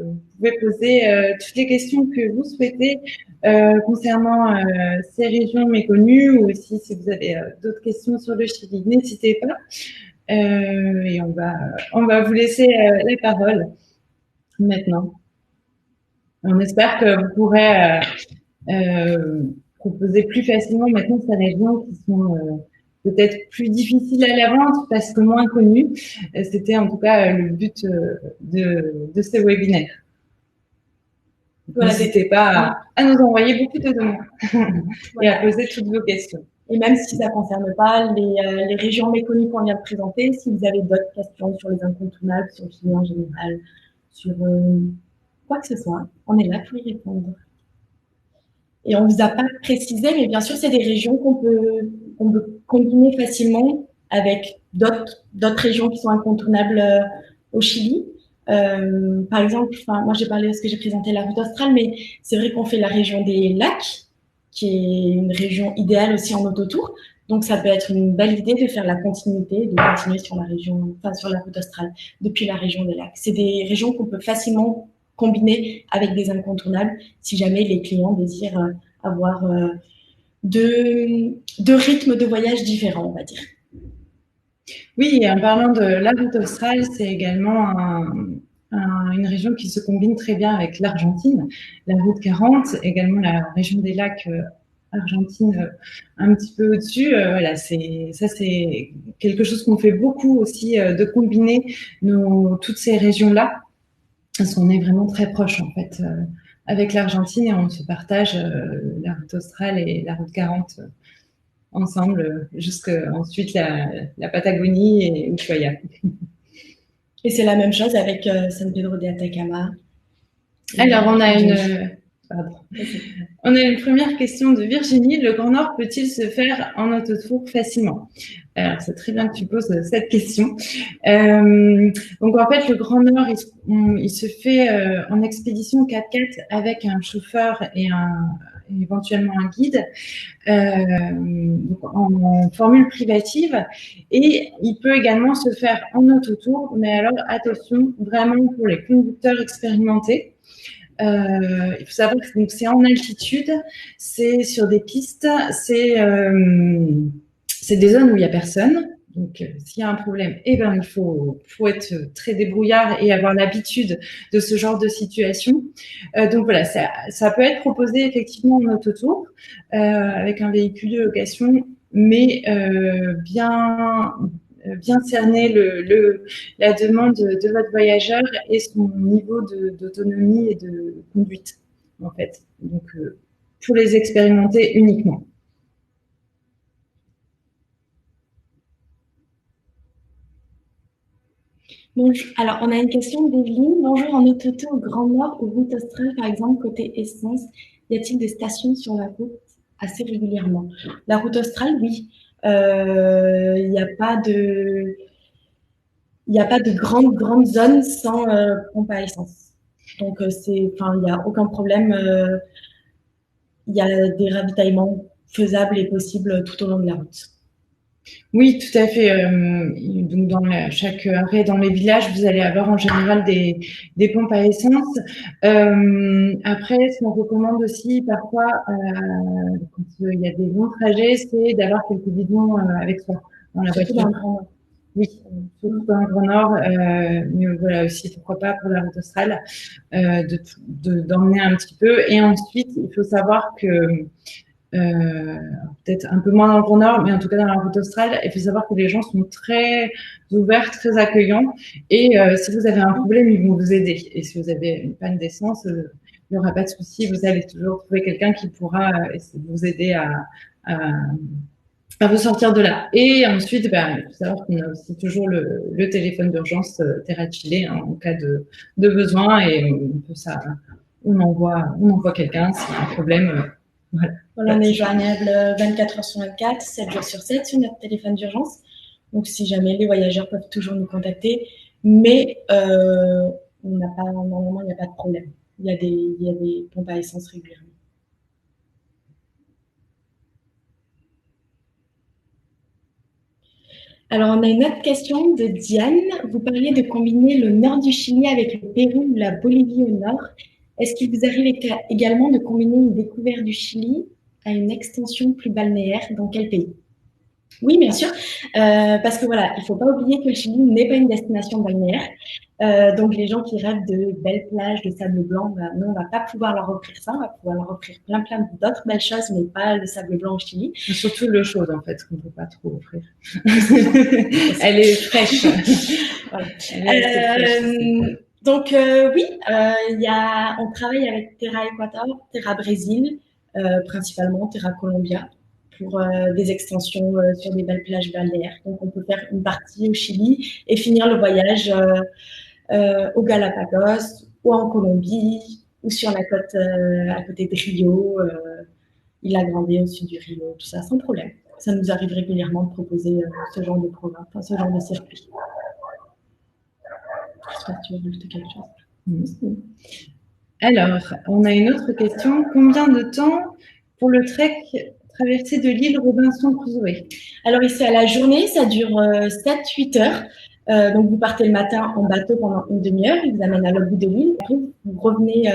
vous pouvez poser toutes les questions que vous souhaitez concernant ces régions méconnues ou aussi si vous avez d'autres questions sur le Chili, n'hésitez pas. Et on va vous laisser la parole maintenant. On espère que vous pourrez proposer plus facilement maintenant ces régions qui sont peut-être plus difficiles à la vente parce que moins connues. C'était en tout cas le but de ce webinaire. Voilà, n'hésitez pas à nous envoyer beaucoup de demandes et à poser toutes vos questions. Et même si ça ne concerne pas les régions méconnues qu'on vient de présenter, si vous avez d'autres questions sur les incontournables, sur le Chili en général, sur quoi que ce soit, on est là pour y répondre. Et on ne vous a pas précisé, mais bien sûr, c'est des régions qu'on peut combiner facilement avec d'autres régions qui sont incontournables au Chili. Par exemple, moi j'ai parlé de ce que j'ai présenté la route australe, mais c'est vrai qu'on fait la région des lacs, qui est une région idéale aussi en autotour. Donc ça peut être une belle idée de faire la continuité, de continuer sur la route australe depuis la région des lacs. C'est des régions qu'on peut facilement combiner avec des incontournables si jamais les clients désirent avoir deux rythmes de voyage différents, on va dire. Oui, et en parlant de la route australe, c'est également une région qui se combine très bien avec l'Argentine. La route 40, également la région des lacs Argentine un petit peu au-dessus. Voilà, c'est quelque chose qu'on fait beaucoup aussi, de combiner toutes ces régions-là. Parce qu'on est vraiment très proches en fait avec l'Argentine et on se partage la route australe et la route 40 ensemble jusqu'à ensuite la Patagonie et Ushuaia. Et c'est la même chose avec San Pedro de Atacama. Alors on a une première question de Virginie. Le Grand Nord peut-il se faire en autotour facilement? Alors, c'est très bien que tu poses cette question. Donc, en fait, le Grand Nord, il se fait en expédition 4x4 avec un chauffeur et éventuellement un guide, donc en formule privative. Et il peut également se faire en autotour, mais alors, attention, vraiment pour les conducteurs expérimentés. Il faut savoir que c'est en altitude, c'est sur des pistes, c'est c'est des zones où il n'y a personne. Donc, s'il y a un problème, il faut être très débrouillard et avoir l'habitude de ce genre de situation. Donc voilà, ça peut être proposé effectivement en autotour avec un véhicule de location, mais bien cerner la demande de votre voyageur et son niveau d'autonomie et de conduite, en fait. Donc, pour les expérimenter uniquement. Bonjour. Alors, on a une question d'Evelyne. Bonjour, en autotour au Grand Nord ou route australe, par exemple, côté essence, y a-t-il des stations sur la route assez régulièrement? La route australe, oui. Il n'y a pas de grande zone sans pompe à essence. Donc, il n'y a aucun problème. Il y a des ravitaillements faisables et possibles tout au long de la route. Oui, tout à fait. Donc, chaque arrêt dans les villages, vous allez avoir en général des pompes à essence. Après, ce qu'on recommande aussi parfois, quand il y a des longs trajets, c'est d'avoir quelques bidons avec soi dans la voiture. Dans le Grand Nord. Oui, surtout dans le Grand Nord, mais voilà aussi, pourquoi pas pour la route australe, d'emmener un petit peu. Et ensuite, il faut savoir que peut-être un peu moins dans le Grand Nord, mais en tout cas dans la route australe, il faut savoir que les gens sont très ouverts, très accueillants. Et si vous avez un problème, ils vont vous aider. Et si vous avez une panne d'essence, il n'y aura pas de souci. Vous allez toujours trouver quelqu'un qui pourra vous aider à vous sortir de là. Et ensuite, il faut savoir qu'on a aussi toujours le téléphone d'urgence Terra Chile en cas de besoin. Et on envoie quelqu'un s'il y a un problème. Voilà, on est joignable 24 heures sur 24, 7 jours sur 7 sur notre téléphone d'urgence. Donc, si jamais les voyageurs peuvent toujours nous contacter, mais normalement, il n'y a pas de problème. Il y a des pompes à essence régulièrement. Alors, on a une autre question de Diane. Vous parliez de combiner le nord du Chili avec le Pérou ou la Bolivie au nord. Est-ce qu'il vous arrive également de combiner une découverte du Chili à une extension plus balnéaire? Dans quel pays? Oui, bien sûr, parce que voilà, il ne faut pas oublier que le Chili n'est pas une destination balnéaire. Donc, les gens qui rêvent de belles plages, de sable blanc, nous, on ne va pas pouvoir leur offrir ça. On va pouvoir leur offrir plein d'autres belles choses, mais pas le sable blanc au Chili. Et surtout l'eau chaude, en fait, qu'on ne peut pas trop offrir. Elle est fraîche. Voilà. Donc, oui, on travaille avec Terra Equator, Terra Brésil, principalement Terra Colombia, pour des extensions sur des belles plages balnéaires. Donc, on peut faire une partie au Chili et finir le voyage au Galapagos ou en Colombie ou sur la côte à côté de Rio, Isla Grande au sud du Rio, tout ça sans problème. Ça nous arrive régulièrement de proposer ce genre de programme, ce genre de circuit. J'espère que tu veux rajouter quelque chose. Alors, on a une autre question. Combien de temps pour le trek traversée de l'île Robinson Crusoe? Alors ici à la journée, ça dure 7-8 heures. Donc vous partez le matin en bateau pendant une demi-heure, il vous amène à l'autre bout de l'île. Vous revenez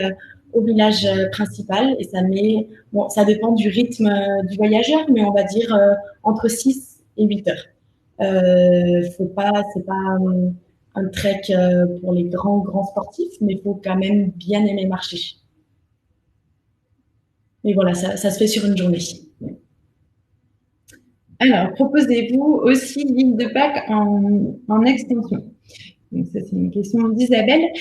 au village principal et ça dépend du rythme du voyageur, mais on va dire entre 6 et 8 heures. C'est pas un trek pour les grands sportifs, mais il faut quand même bien aimer marcher. Mais voilà, ça se fait sur une journée. Alors, proposez-vous aussi l'île de Pâques en extension? Donc, ça, c'est une question d'Isabelle.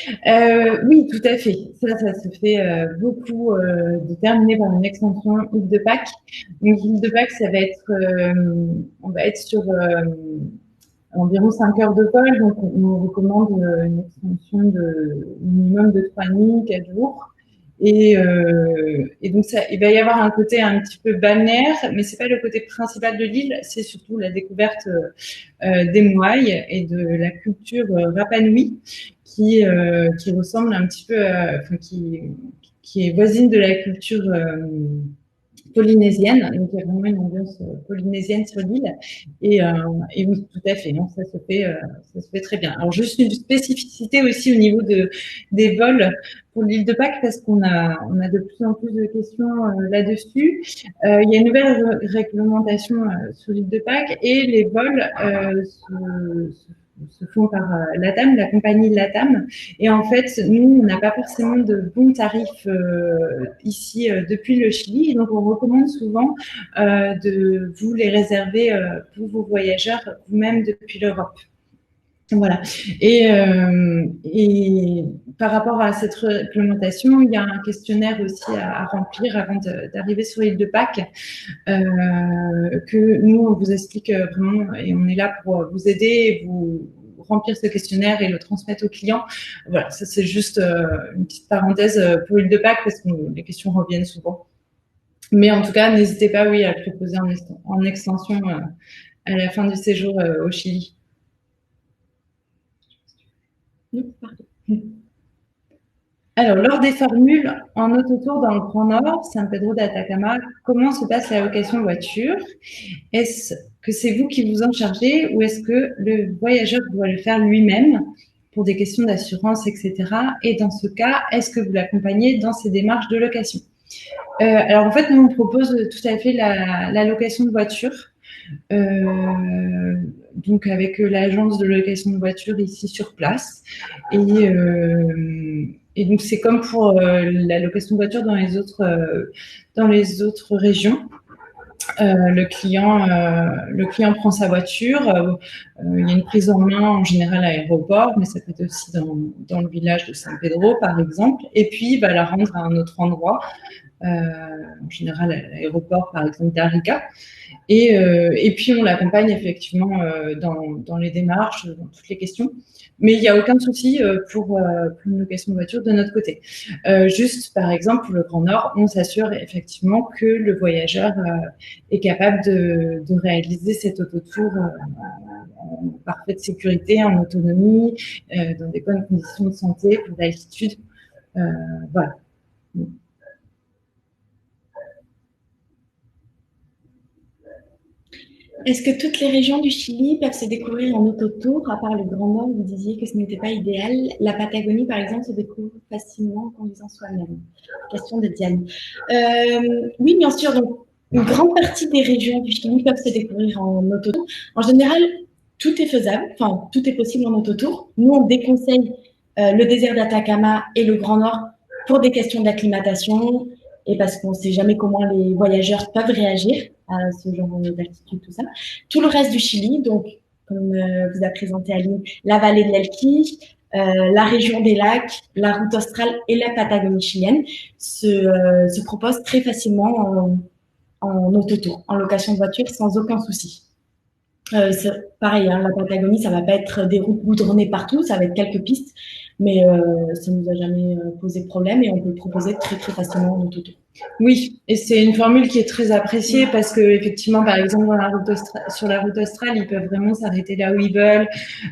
Oui, tout à fait. Ça se fait beaucoup de terminer par une extension île de Pâques. Donc, l'île de Pâques, on va être sur environ 5 heures de vol. Donc, on recommande une extension de minimum de 3 nuits, 4 jours. Et donc, il va y avoir un côté un petit peu balnéaire, mais c'est pas le côté principal de l'île, c'est surtout la découverte des Moaïs et de la culture Rapa Nui qui ressemble un petit peu, qui est voisine de la culture polynésienne, donc il y a vraiment une ambiance polynésienne sur l'île, et oui, tout à fait, non, ça se fait très bien. Alors juste une spécificité aussi au niveau des vols pour l'île de Pâques, parce qu'on a de plus en plus de questions là-dessus. Il y a une nouvelle réglementation sur l'île de Pâques, et les vols se font par LATAM, la compagnie LATAM. Et en fait, nous, on n'a pas forcément de bons tarifs ici depuis le Chili. Et donc, on recommande souvent de vous les réserver pour vos voyageurs vous-même depuis l'Europe. Voilà. Et par rapport à cette réglementation, il y a un questionnaire aussi à remplir avant d'arriver sur l'île de Pâques, que nous, on vous explique vraiment, et on est là pour vous aider et vous remplir ce questionnaire et le transmettre aux clients. Voilà, ça c'est juste une petite parenthèse pour l'île de Pâques, parce que les questions reviennent souvent. Mais en tout cas, n'hésitez pas, oui, à le proposer en extension à la fin du séjour au Chili. Alors, lors des formules en autotour dans le Grand Nord, San Pedro d'Atacama, comment se passe la location de voiture? Est-ce que c'est vous qui vous en chargez, ou est-ce que le voyageur doit le faire lui-même pour des questions d'assurance, etc. Et dans ce cas, est-ce que vous l'accompagnez dans ses démarches de location? Alors, en fait, nous, on propose tout à fait la location de voiture. Donc avec l'agence de location de voiture ici sur place, et donc c'est comme pour la location de voiture dans les autres régions. Le client prend sa voiture, il y a une prise en main en général à l'aéroport, mais ça peut être aussi dans le village de San Pedro par exemple, et puis il va la rendre à un autre endroit, en général à l'aéroport par exemple d'Arica. Et puis, on l'accompagne effectivement dans les démarches, dans toutes les questions. Mais il n'y a aucun souci pour une location de voiture de notre côté. Juste, par exemple, pour le Grand Nord, on s'assure effectivement que le voyageur est capable de réaliser cet autotour en parfaite sécurité, en autonomie, dans des bonnes conditions de santé, pour l'altitude. Voilà. Est-ce que toutes les régions du Chili peuvent se découvrir en autotour, à part le Grand Nord, vous disiez que ce n'était pas idéal? La Patagonie, par exemple, se découvre facilement en conduisant soi-même. Question de Diane. Oui, bien sûr. Donc, une grande partie des régions du Chili peuvent se découvrir en autotour. En général, tout est faisable, enfin, tout est possible en autotour. Nous, on déconseille le désert d'Atacama et le Grand Nord pour des questions d'acclimatation et parce qu'on ne sait jamais comment les voyageurs peuvent réagir à ce genre d'altitude, tout ça. Tout le reste du Chili, donc, comme vous a présenté Aline, la vallée de l'Elqui, la région des lacs, la route australe et la Patagonie chilienne se proposent très facilement en autotour, en location de voiture, sans aucun souci. Pareil, hein, la Patagonie, ça va pas être des routes goudronnées partout, ça va être quelques pistes, mais ça nous a jamais posé de problème et on peut le proposer très très facilement en autotour. Oui, et c'est une formule qui est très appréciée parce que effectivement, par exemple, sur la route australe, ils peuvent vraiment s'arrêter là où ils veulent,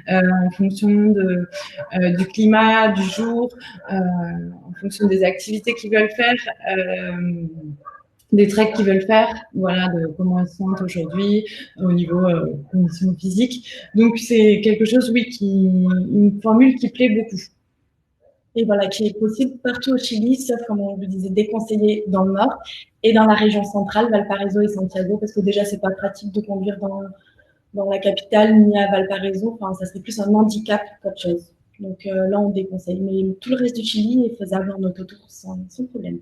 en fonction du climat, du jour, en fonction des activités qu'ils veulent faire. Des treks qu'ils veulent faire, voilà, de comment ils se sentent aujourd'hui au niveau conditions physiques. Donc c'est quelque chose, oui, une formule qui plaît beaucoup. Et voilà, qui est possible partout au Chili, sauf, comme on vous disait, déconseillé dans le nord et dans la région centrale, Valparaiso et Santiago, parce que déjà, c'est pas pratique de conduire dans la capitale ni à Valparaiso. Enfin, ça serait plus un handicap qu'autre chose. Donc là, on déconseille. Mais tout le reste du Chili est faisable en autotour sans problème.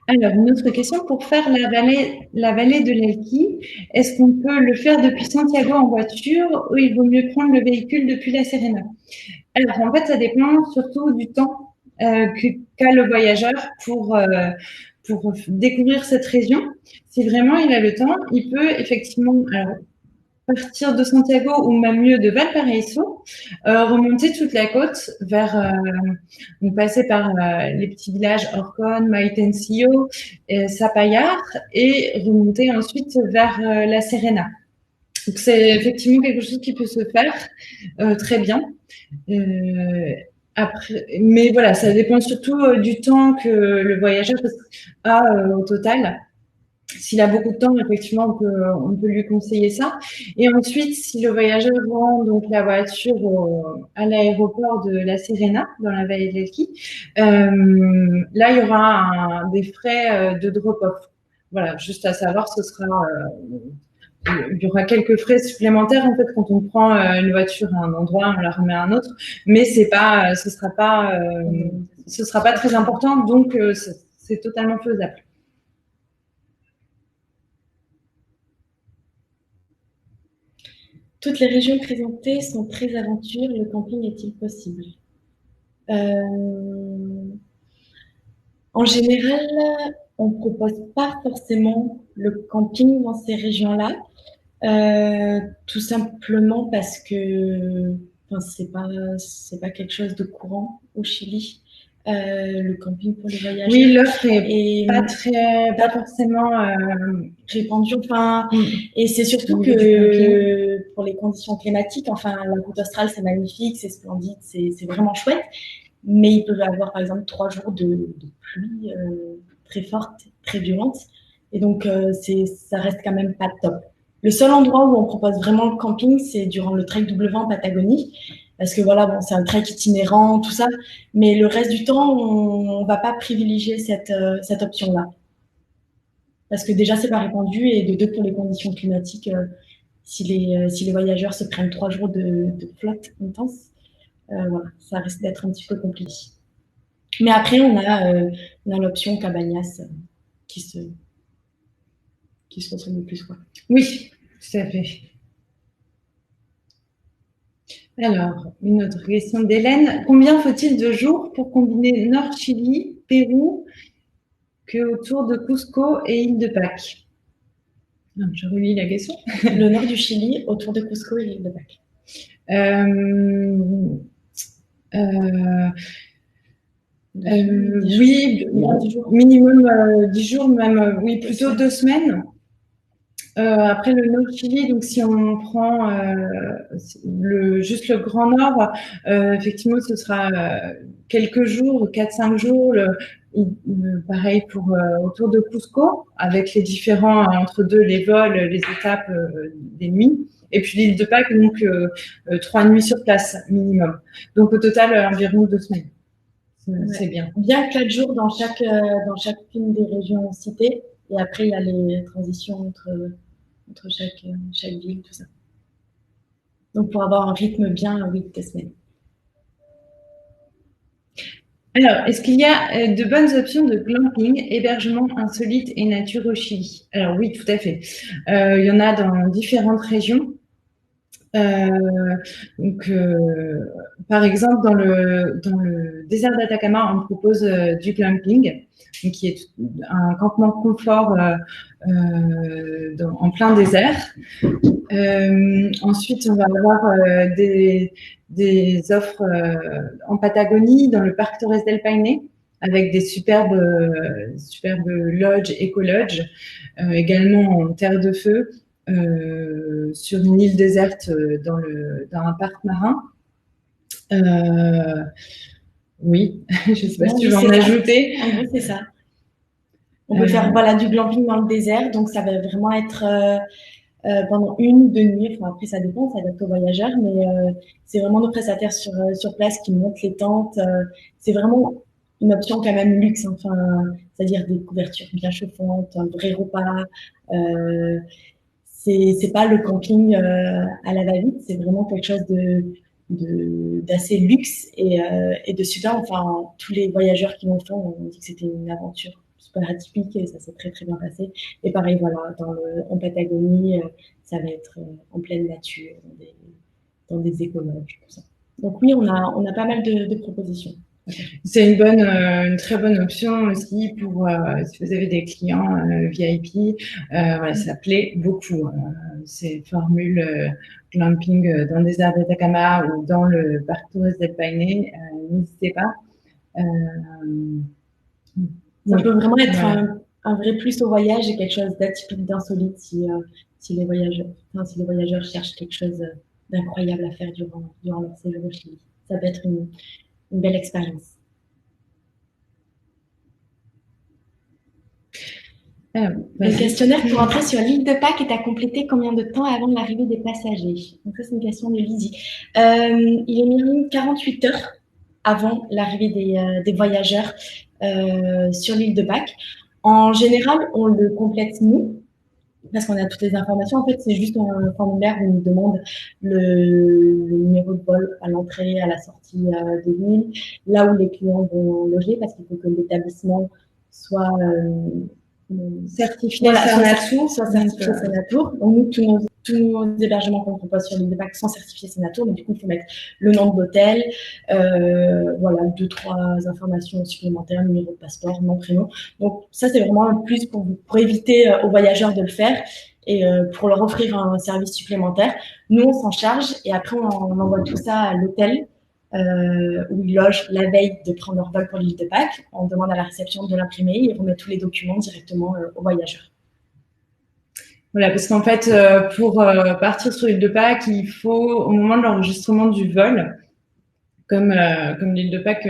Alors, une autre question, pour faire la vallée de l'Elqui, est-ce qu'on peut le faire depuis Santiago en voiture ou il vaut mieux prendre le véhicule depuis La Serena? Alors, en fait, ça dépend surtout du temps qu'a le voyageur pour découvrir cette région. Si vraiment il a le temps, il peut effectivement partir de Santiago ou même mieux de Valparaiso, remonter toute la côte vers, donc passer par les petits villages Orcón, Maitencillo, Zapallar et remonter ensuite vers La Serena. Donc c'est effectivement quelque chose qui peut se faire très bien. Après, mais voilà, ça dépend surtout du temps que le voyageur a au total. S'il a beaucoup de temps, effectivement, on peut lui conseiller ça. Et ensuite, si le voyageur rend donc la voiture à l'aéroport de La Serena, dans la vallée de l'Elqui, là, il y aura des frais de drop-off. Voilà, juste à savoir, il y aura quelques frais supplémentaires en fait quand on prend une voiture à un endroit, on la remet à un autre, mais ce sera pas très important, donc c'est totalement faisable. Toutes les régions présentées sont très aventures. Le camping est-il possible? En général, on ne propose pas forcément le camping dans ces régions-là, tout simplement parce que c'est pas quelque chose de courant au Chili. Le camping pour les voyageurs. Oui, l'offre est pas forcément répandue. Et c'est surtout que pour les conditions climatiques, la route australe, c'est magnifique, c'est splendide, c'est vraiment chouette. Mais il peut y avoir, par exemple, 3 jours de pluie très forte, très violente. Et donc, ça reste quand même pas top. Le seul endroit où on propose vraiment le camping, c'est durant le Trek W en Patagonie. Parce que voilà, bon, c'est un trek itinérant, tout ça. Mais le reste du temps, on va pas privilégier cette option-là. Parce que déjà, c'est pas répandu. Et de deux, pour les conditions climatiques, si les voyageurs se prennent 3 jours de flotte intense, voilà, ça risque d'être un petit peu compliqué. Mais après, on a l'option Cabañas qui se ressemble le plus, quoi. Oui, tout à fait. Alors, une autre question d'Hélène. Combien faut-il de jours pour combiner Nord-Chili, Pérou, que autour de Cusco et île de Pâques? Je relis la question. Le nord du Chili, autour de Cusco et l'île de Pâques. Oui, minimum 10 jours, même, oui, plutôt 2 semaines. Après le Nord-Chili, donc si on prend juste le Grand Nord, effectivement, ce sera quelques jours, 4-5 jours. Pareil pour autour de Cusco, avec les différents entre deux, les vols, les étapes des nuits. Et puis l'île de Pâques, donc 3 nuits sur place minimum. Donc au total, environ 2 semaines. C'est bien. Bien 4 jours dans chacune des régions citées. Et après, il y a les transitions entre chaque ville, tout ça. Donc, pour avoir un rythme bien, oui, 2 semaines. Alors, est-ce qu'il y a de bonnes options de glamping, hébergement insolite et nature au Chili? Alors oui, tout à fait. Il y en a dans différentes régions. Par exemple, dans le désert d'Atacama, on propose du glamping, qui est un campement confort en plein désert. Ensuite, on va avoir des offres en Patagonie, dans le parc Torres del Paine, avec des superbes lodges, éco-lodges, également en terre de feu, sur une île déserte dans un parc marin. Oui, je ne sais pas si tu veux en ajouter. En gros, c'est ça. On peut faire du glamping dans le désert, donc ça va vraiment être pendant 1 ou 2 nuits. Après, ça dépend, ça adapte aux voyageurs, mais c'est vraiment nos prestataires sur place qui montent les tentes. C'est vraiment une option quand même luxe, c'est-à-dire des couvertures bien chauffantes, un vrai repas. C'est pas le camping à la va-vite, c'est vraiment quelque chose d'assez luxe et de super. Tous les voyageurs qui l'ont fait ont dit que c'était une aventure super atypique et ça s'est très très bien passé. Et pareil, voilà, en Patagonie, ça va être en pleine nature, dans des écologes, tout ça. Donc oui, on a pas mal de propositions. C'est une très bonne option aussi pour si vous avez des clients VIP. Voilà, ça plaît beaucoup. Ces formules glamping dans le désert d'Atacama ou dans le parc Torres del Paine, n'hésitez pas. Ça peut vraiment être un vrai plus au voyage et quelque chose d'atypique, d'insolite si les voyageurs cherchent quelque chose d'incroyable à faire durant leur séjour au Chili. Ça peut être une belle expérience. Le questionnaire pour entrer sur l'île de Pâques est à compléter combien de temps avant l'arrivée des passagers? Donc ça, c'est une question de Lydie. Il est mis 48 heures avant l'arrivée des voyageurs sur l'île de Pâques. En général, on le complète nous, parce qu'on a toutes les informations. En fait, c'est juste un formulaire où on nous demande le numéro de vol à l'entrée, à la sortie de l'île, là où les clients vont loger, parce qu'il faut que l'établissement soit certifié Sénatour. Soit certifié Sénatour. Donc, nous, tous nos hébergements qu'on propose sur l'île de Pâques sont certifiés Sénatour, mais du coup, il faut mettre le nom de l'hôtel, voilà, 2-3 informations supplémentaires, numéro de passeport, nom, prénom. Donc, ça, c'est vraiment un plus pour éviter aux voyageurs de le faire et pour leur offrir un service supplémentaire. Nous, on s'en charge et après, on envoie tout ça à l'hôtel où ils logent la veille de prendre leur vol pour l'île de Pâques. On demande à la réception de l'imprimer et remet tous les documents directement aux voyageurs. Voilà, parce qu'en fait, pour partir sur l'île de Pâques, il faut, au moment de l'enregistrement du vol, comme l'île de Pâques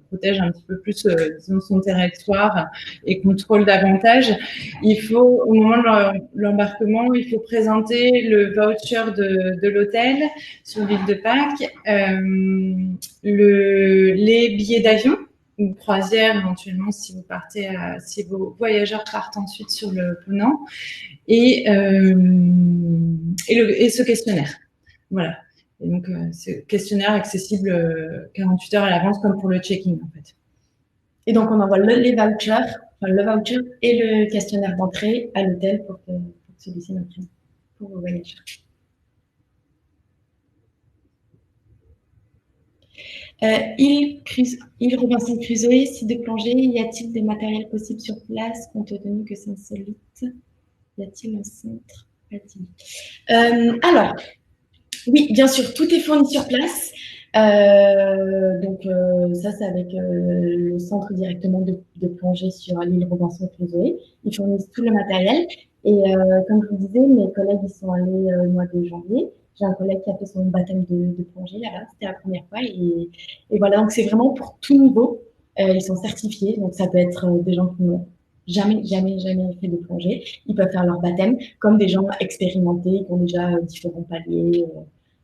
protège un petit peu plus disons, son territoire et contrôle davantage, il faut, au moment de l'embarquement, il faut présenter le voucher de l'hôtel sur l'île de Pâques, les billets d'avion, une croisière éventuellement si vous partez, si vos voyageurs partent ensuite sur le Ponant, et ce questionnaire. Voilà. Et donc, c'est questionnaire accessible 48 heures à l'avance, comme pour le check-in, en fait. Et donc, on envoie le voucher et le questionnaire d'entrée à l'hôtel pour que celui-ci l'imprime pour vos voyageurs. Île Robinson Crusoe, site de plongée, y a-t-il des matériels possibles sur place, compte tenu que c'est insolite? Y a-t-il un centre? Alors, oui, bien sûr, tout est fourni sur place. Donc, ça, c'est avec le centre directement de plongée sur l'île Robinson Crusoe. Ils fournissent tout le matériel. Et comme je vous disais, mes collègues, ils sont allés au mois de janvier. J'ai un collègue qui a fait son baptême de plongée là-bas. C'était la première fois. Et voilà, donc c'est vraiment pour tout niveau. Ils sont certifiés. Donc, ça peut être des gens qui n'ont jamais fait de plongée. Ils peuvent faire leur baptême, comme des gens expérimentés qui ont déjà différents paliers,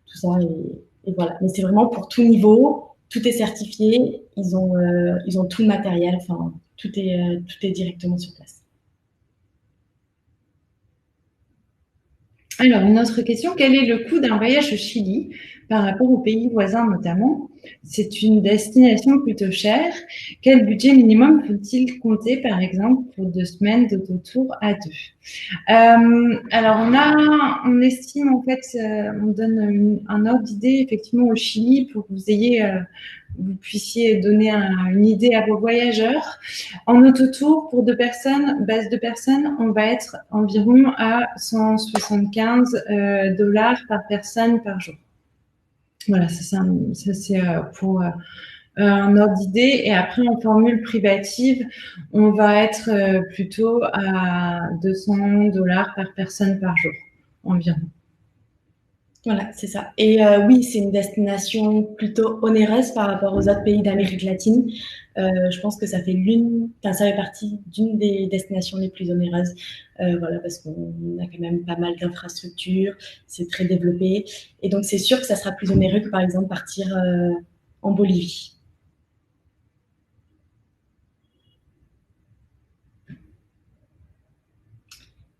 tout ça. Et voilà. Mais c'est vraiment pour tout niveau, tout est certifié, ils ont tout le matériel, enfin, tout est directement sur place. Alors, une autre question, quel est le coût d'un voyage au Chili par rapport aux pays voisins notamment? C'est une destination plutôt chère. Quel budget minimum faut-il compter, par exemple, pour 2 semaines d'autotour à 2? Alors, on estime, en fait, on donne un ordre d'idée, effectivement, au Chili pour que vous puissiez donner une idée à vos voyageurs. En autotour, pour 2 personnes, base de personnes, on va être environ à 175 $ par personne par jour. Voilà, ça c'est pour un ordre d'idée. Et après, en formule privative, on va être plutôt à 200 $ par personne par jour, environ. Voilà, c'est ça. Et oui, c'est une destination plutôt onéreuse par rapport aux autres pays d'Amérique latine. Je pense que ça fait partie d'une des destinations les plus onéreuses. Voilà, parce qu'on a quand même pas mal d'infrastructures, c'est très développé. Et donc, c'est sûr que ça sera plus onéreux que, par exemple, partir en Bolivie.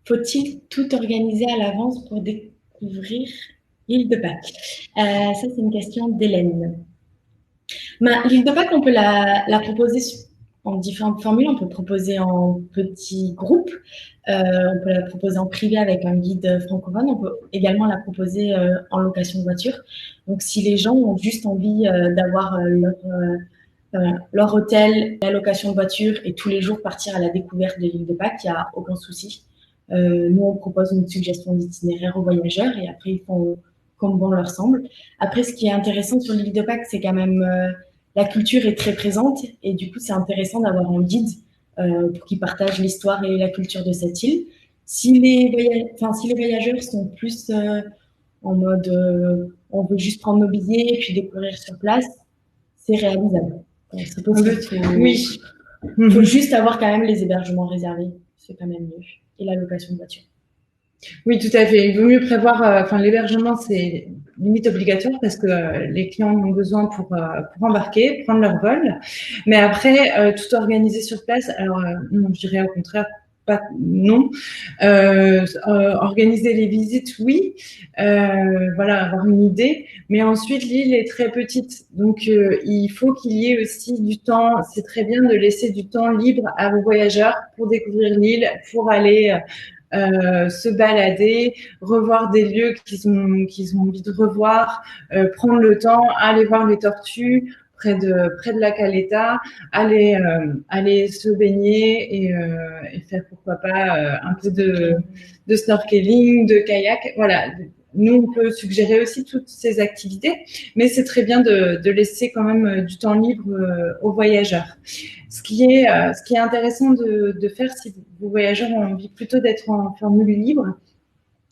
Faut-il tout organiser à l'avance pour découvrir l'île de Pâques? Ça, c'est une question d'Hélène. L'île de Pâques, on peut la proposer en différentes formules. On peut proposer en petits groupes. On peut la proposer en privé avec un guide francophone. On peut également la proposer en location de voiture. Donc, si les gens ont juste envie d'avoir leur hôtel, la location de voiture et tous les jours partir à la découverte de l'île de Pâques, il n'y a aucun souci. Nous, on propose une suggestion d'itinéraire aux voyageurs et après, ils font comme bon leur semble. Après, ce qui est intéressant sur l'île de Pâques, c'est quand même la culture est très présente et du coup, c'est intéressant d'avoir un guide pour qu'il partage l'histoire et la culture de cette île. Si les voyageurs sont plus en mode on veut juste prendre nos billets et puis découvrir sur place, c'est réalisable. C'est possible. Oui. Il faut juste avoir quand même les hébergements réservés. C'est quand même mieux. Et la location de voiture. Oui, tout à fait. Il vaut mieux prévoir, l'hébergement, c'est limite obligatoire parce que les clients ont besoin pour embarquer, prendre leur vol. Mais après, tout organiser sur place, alors, non, je dirais au contraire, pas, non. Organiser les visites, oui. Voilà, avoir une idée. Mais ensuite, l'île est très petite. Donc, il faut qu'il y ait aussi du temps. C'est très bien de laisser du temps libre à vos voyageurs pour découvrir l'île, pour aller se balader, revoir des lieux qu'ils ont envie de revoir, prendre le temps, aller voir les tortues près de la Caleta, aller se baigner et faire pourquoi pas un peu de snorkeling, de kayak. Voilà. Nous, on peut suggérer aussi toutes ces activités, mais c'est très bien de laisser quand même du temps libre aux voyageurs. Ce qui est intéressant de faire si vos voyageurs ont envie plutôt d'être en formule libre,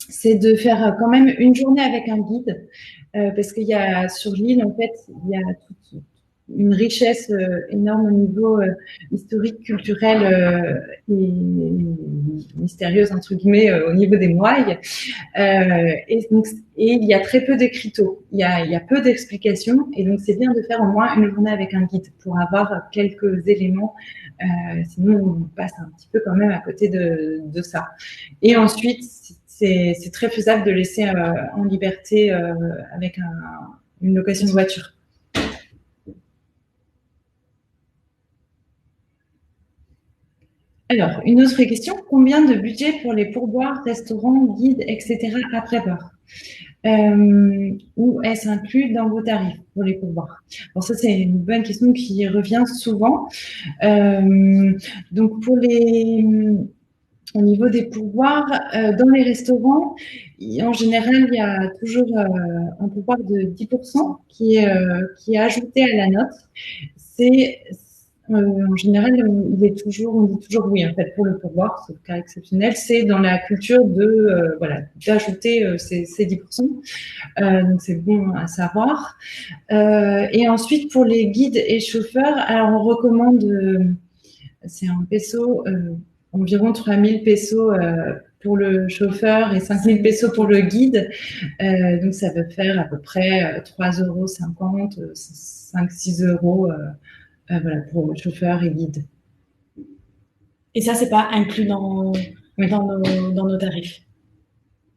c'est de faire quand même une journée avec un guide, parce qu'il y a sur l'île, en fait, il y a toute une richesse énorme au niveau historique, culturel et mystérieuse, entre guillemets, au niveau des moailles. Et il y a très peu d'écriteaux, il y a peu d'explications, et donc c'est bien de faire au moins une journée avec un guide pour avoir quelques éléments, sinon on passe un petit peu quand même à côté de ça. Et ensuite, c'est très faisable de laisser en liberté avec une location de voiture. Alors, une autre question, combien de budget pour les pourboires, restaurants, guides, etc. à prévoir ou est-ce inclus dans vos tarifs pour les pourboires? Alors ça, c'est une bonne question qui revient souvent. Donc, au niveau des pourboires, dans les restaurants, en général, il y a toujours un pourboire de 10% qui est ajouté à la note. En général, on dit toujours oui, en fait, pour le pourboire, c'est le cas exceptionnel. C'est dans la culture d'ajouter ces 10%. Donc, c'est bon à savoir. Et ensuite, pour les guides et chauffeurs, alors on recommande, c'est en pesos, environ 3000 pesos pour le chauffeur et 5000 pesos pour le guide. Donc, ça veut faire à peu près 3,50 €, 5-6 euros. Voilà, pour le chauffeur et guide. Et ça, c'est pas inclus dans nos tarifs.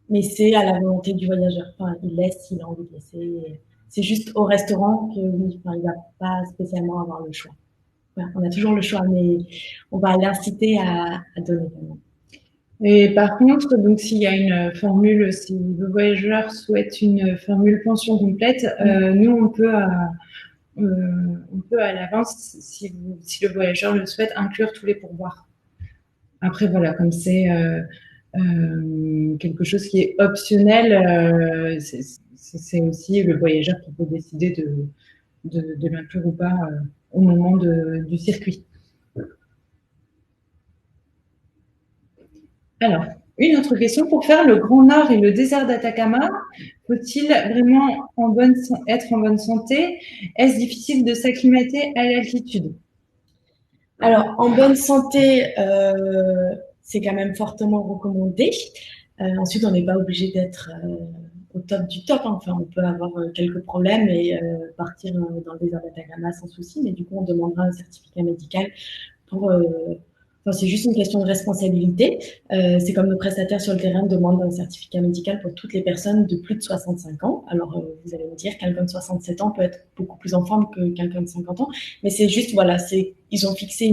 Mais c'est à la volonté du voyageur. Enfin, il laisse s'il a envie de laisser. C'est juste au restaurant que oui, il va pas spécialement avoir le choix. Voilà, on a toujours le choix, mais on va l'inciter à donner. Et par contre, donc s'il y a une formule, si le voyageur souhaite une formule pension complète, nous on peut à l'avance, si le voyageur le souhaite, inclure tous les pourboires. Après, voilà, comme c'est quelque chose qui est optionnel, c'est aussi le voyageur qui peut décider de l'inclure ou pas au moment du circuit. Alors, une autre question. Pour faire le Grand Nord et le désert d'Atacama, faut-il vraiment être en bonne santé? Est-ce difficile de s'acclimater à l'altitude? Alors, en bonne santé, c'est quand même fortement recommandé. Ensuite, on n'est pas obligé d'être au top du top. Enfin, on peut avoir quelques problèmes et partir dans le désert d'Atacama sans souci, mais du coup, on demandera un certificat médical pour... c'est juste une question de responsabilité. C'est comme nos prestataires sur le terrain demandent un certificat médical pour toutes les personnes de plus de 65 ans. Alors, vous allez me dire, quelqu'un de 67 ans peut être beaucoup plus en forme que quelqu'un de 50 ans. Mais c'est juste, voilà, ils ont fixé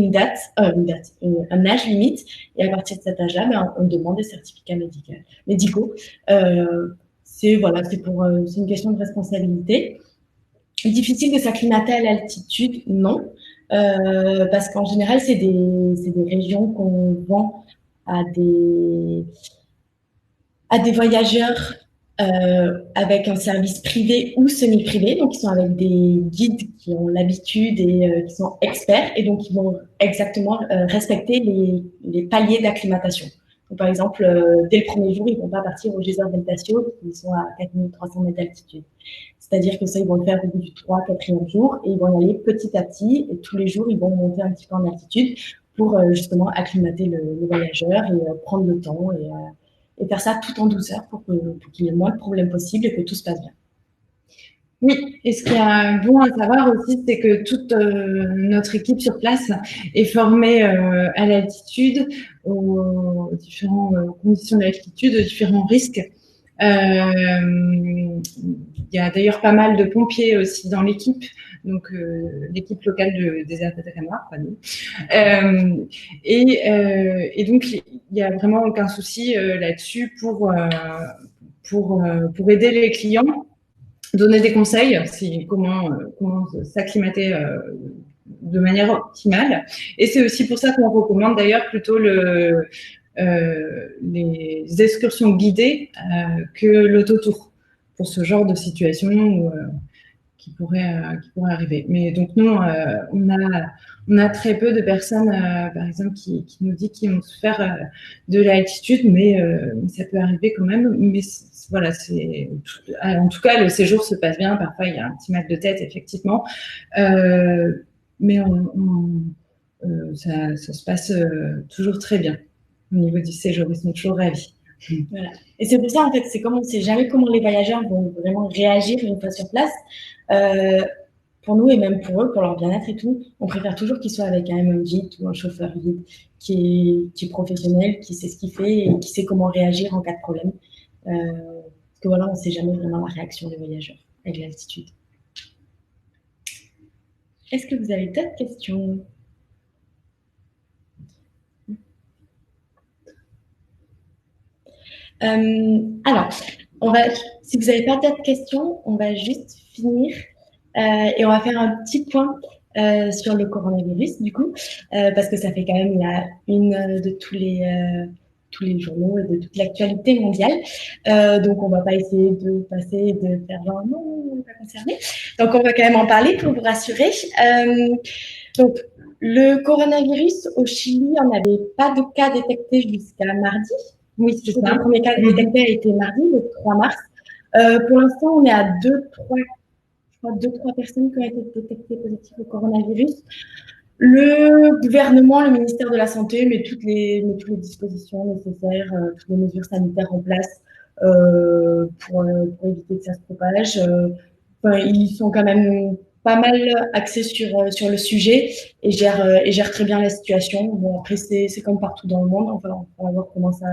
un âge limite. Et à partir de cet âge-là, on demande des certificats médicaux. C'est une question de responsabilité. Difficile de s'acclimater à l'altitude, non. Parce qu'en général, c'est des régions qu'on vend à des voyageurs avec un service privé ou semi-privé, donc ils sont avec des guides qui ont l'habitude et qui sont experts, et donc ils vont exactement respecter les paliers d'acclimatation. Donc, par exemple, dès le premier jour, ils ne vont pas partir au geyser d'El Tacio, qui sont à 4300 mètres d'altitude. C'est-à-dire que ça, ils vont le faire au bout du 3e, 4e jour et ils vont y aller petit à petit et tous les jours, ils vont monter un petit peu en altitude pour justement acclimater le voyageur et prendre le temps et faire ça tout en douceur pour qu'il y ait le moins de problèmes possibles et que tout se passe bien. Oui, et ce qui est bon à savoir aussi, c'est que toute notre équipe sur place est formée à l'altitude, aux différentes conditions d'altitude, aux différents risques. Il y a d'ailleurs pas mal de pompiers aussi dans l'équipe, donc l'équipe locale des Alpes d'Atacama, pas nous. Et donc il n'y a vraiment aucun souci là-dessus pour aider les clients, donner des conseils, comment s'acclimater de manière optimale. Et c'est aussi pour ça qu'on recommande d'ailleurs plutôt les excursions guidées que l'autotour pour ce genre de situation qui pourrait arriver. Mais donc nous, on a très peu de personnes, par exemple, qui nous disent qu'ils vont souffert de l'altitude, mais ça peut arriver quand même. Mais voilà, en tout cas, le séjour se passe bien. Parfois, il y a un petit mal de tête, effectivement, mais ça se passe toujours très bien au niveau du séjour. Ils sont toujours ravis. Voilà. Et c'est pour ça, en fait, c'est comme on ne sait jamais comment les voyageurs vont vraiment réagir une fois sur place. Pour nous et même pour eux, pour leur bien-être et tout, on préfère toujours qu'ils soient avec un MMG ou un chauffeur guide qui est professionnel, qui sait ce qu'il fait et qui sait comment réagir en cas de problème. Parce que voilà, on ne sait jamais vraiment la réaction des voyageurs avec l'altitude. Est-ce que vous avez d'autres questions ? Alors, si vous n'avez pas d'autres questions, on va juste finir et on va faire un petit point sur le coronavirus, du coup, parce que ça fait quand même la une de tous les journaux et de toute l'actualité mondiale. Donc, on ne va pas essayer de passer et de faire genre non, on n'est pas concerné. Donc, on va quand même en parler pour vous rassurer. Donc, le coronavirus au Chili, on n'avait pas de cas détectés jusqu'à mardi. Oui, c'est ça. Le premier cas détecté a été mardi, le 3 mars. Pour l'instant, on est à 2-3 personnes qui ont été détectées positives au coronavirus. Le gouvernement, le ministère de la Santé met toutes les dispositions nécessaires, toutes les mesures sanitaires en place pour éviter que ça se propage. Ils sont quand même pas mal axés sur le sujet et gèrent très bien la situation. Bon, après, c'est comme partout dans le monde. On va voir comment ça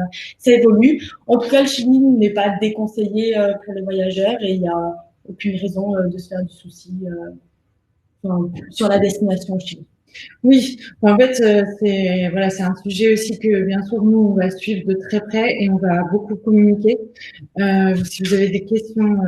évolue. En tout cas, le Chili n'est pas déconseillé pour les voyageurs et il n'y a aucune raison de se faire du souci sur la destination au Chili. Oui, en fait, c'est un sujet aussi que bien sûr nous on va suivre de très près et on va beaucoup communiquer. Si vous avez des questions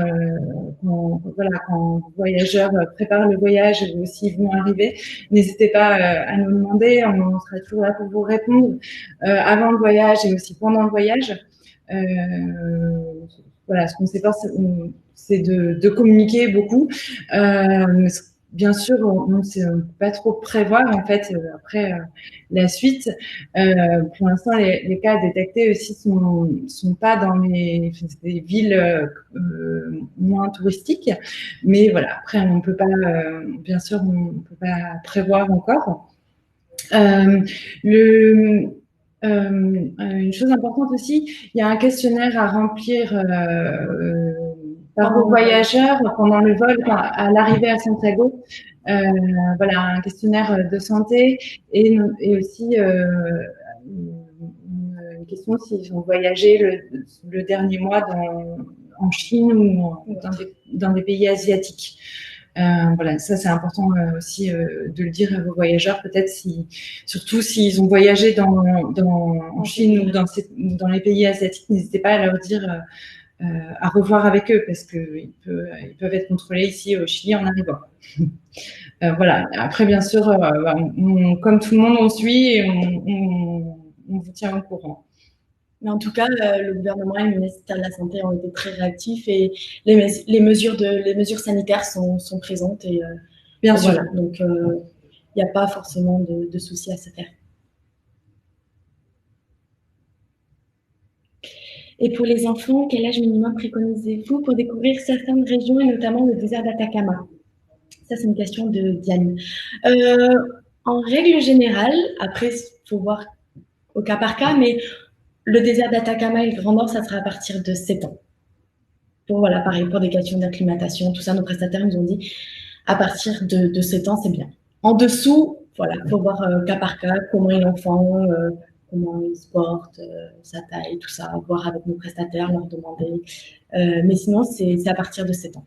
quand vos voyageurs préparent le voyage ou s'ils vont arriver, n'hésitez pas à nous demander. On sera toujours là pour vous répondre avant le voyage et aussi pendant le voyage. Ce qu'on sait pas, c'est de communiquer beaucoup. Bien sûr, on ne peut pas trop prévoir en fait après la suite. Pour l'instant, les cas détectés aussi sont pas dans des villes moins touristiques, mais voilà. Après, on peut pas, bien sûr, on peut pas prévoir encore. Une chose importante aussi, il y a un questionnaire à remplir par vos voyageurs pendant le vol, à l'arrivée à Santiago. Un questionnaire de santé et aussi une question s'ils ont voyagé le dernier mois en Chine ou dans des pays asiatiques. Ça c'est important aussi de le dire à vos voyageurs, peut-être surtout s'ils ont voyagé en Chine ou dans les pays asiatiques, n'hésitez pas à leur dire à revoir avec eux parce qu'ils peuvent être contrôlés ici au Chili en arrivant. Après, bien sûr, comme tout le monde, on suit et on vous tient au courant. Mais en tout cas, le gouvernement et le ministère de la Santé ont été très réactifs et les mesures sanitaires sont présentes. Et, bien sûr. Voilà, donc, il n'y a pas forcément de soucis à se faire. Et pour les enfants, quel âge minimum préconisez-vous pour découvrir certaines régions et notamment le désert d'Atacama? Ça, c'est une question de Diane. En règle générale, après, il faut voir au cas par cas, mais le désert d'Atacama et le Grand Nord, ça sera à partir de 7 ans. Voilà, pareil, pour des questions d'acclimatation, tout ça, nos prestataires nous ont dit à partir de 7 ans, c'est bien. En dessous, voilà, il faut voir cas par cas, comment est l'enfant, comment il se porte, sa taille, tout ça, voir avec nos prestataires, leur demander. Mais sinon, c'est à partir de 7 ans.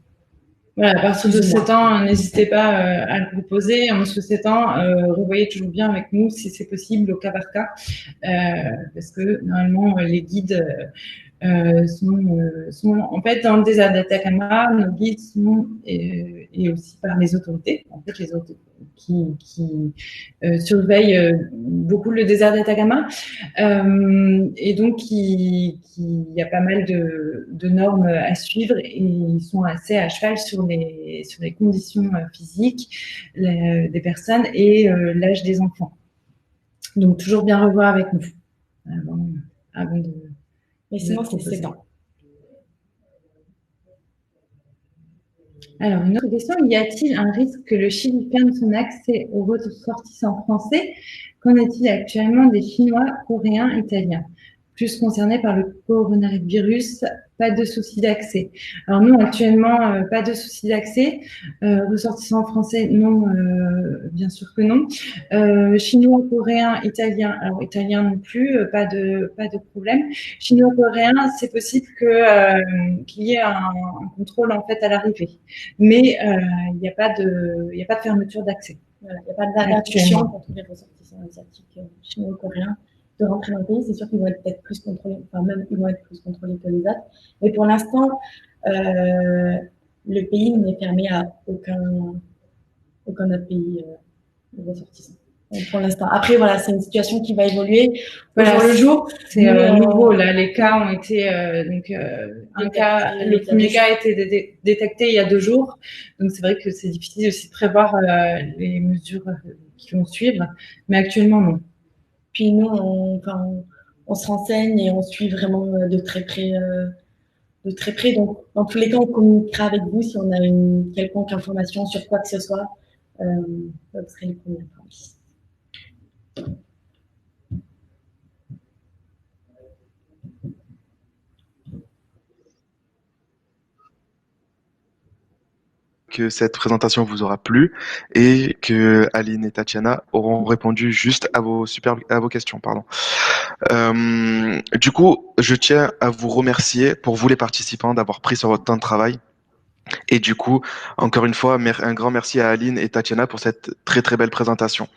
Voilà, à partir de 7 ans, n'hésitez pas à le proposer. En dessous de 7 ans, revoyez toujours bien avec nous si c'est possible au cas par cas. Parce que normalement, les guides sont en fait dans le désert d'Atacama, nos guides sont et aussi par les autorités, en fait les autorités qui surveillent beaucoup le désert d'Atacama, et donc il y a pas mal de normes à suivre et ils sont assez à cheval sur les conditions physiques des personnes et l'âge des enfants. Donc toujours bien revoir avec nous avant de. Mais sinon, c'est 7 ans. Alors, une autre question, y a-t-il un risque que le Chili ferme son accès aux ressortissants français? Qu'en est-il actuellement des Chinois, Coréens, Italiens? Plus concernés par le coronavirus, pas de souci d'accès. Alors nous, actuellement, pas de souci d'accès. Ressortissants français, non, bien sûr que non. Chinois, Coréens, Italiens, alors Italiens non plus, pas de problème. Chinois, Coréens, c'est possible qu'il y ait un contrôle en fait à l'arrivée, mais il n'y a pas de fermeture d'accès. Voilà, il n'y a pas d'interdiction pour tous les ressortissants asiatiques, chinois, coréens, de rentrer dans le pays. C'est sûr qu'ils vont être peut-être plus contrôlés, enfin même ils vont être plus contrôlés que les autres. Mais pour l'instant, le pays n'est fermé à aucun autre pays de ressortissants. Pour l'instant. Après, voilà, c'est une situation qui va évoluer au jour le jour. C'est nouveau, là. Les cas ont été, le premier cas a été détecté il y a 2 jours. Donc, c'est vrai que c'est difficile aussi de prévoir les mesures qui vont suivre. Mais actuellement, non. Puis nous, on se renseigne et on suit vraiment de très près. Donc, dans tous les cas, on communiquera avec vous si on a une quelconque information sur quoi que ce soit. Vous serez les premiers informés. Que cette présentation vous aura plu et que Aline et Tatiana auront répondu juste à vos questions, pardon. Du coup, je tiens à vous remercier pour vous les participants d'avoir pris sur votre temps de travail. Et du coup, encore une fois, un grand merci à Aline et Tatiana pour cette très très belle présentation.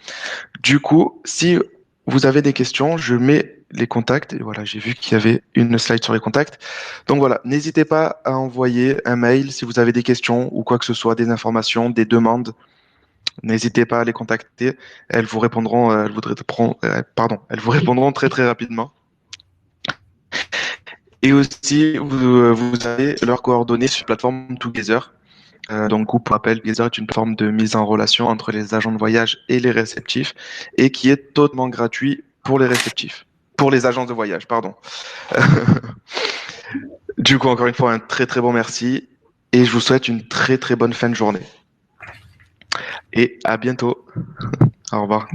Du coup, si vous avez des questions, je mets les contacts. Et voilà, j'ai vu qu'il y avait une slide sur les contacts. Donc voilà, n'hésitez pas à envoyer un mail si vous avez des questions ou quoi que ce soit, des informations, des demandes. N'hésitez pas à les contacter. Elles vous répondront, elles vous répondront très très rapidement. Et aussi, vous avez leurs coordonnées sur la plateforme Together. Donc, pour rappel, Together est une plateforme de mise en relation entre les agents de voyage et les réceptifs et qui est totalement gratuit pour les réceptifs, pour les agences de voyage, pardon. Du coup, encore une fois, un très très bon merci et je vous souhaite une très très bonne fin de journée. Et à bientôt. Au revoir.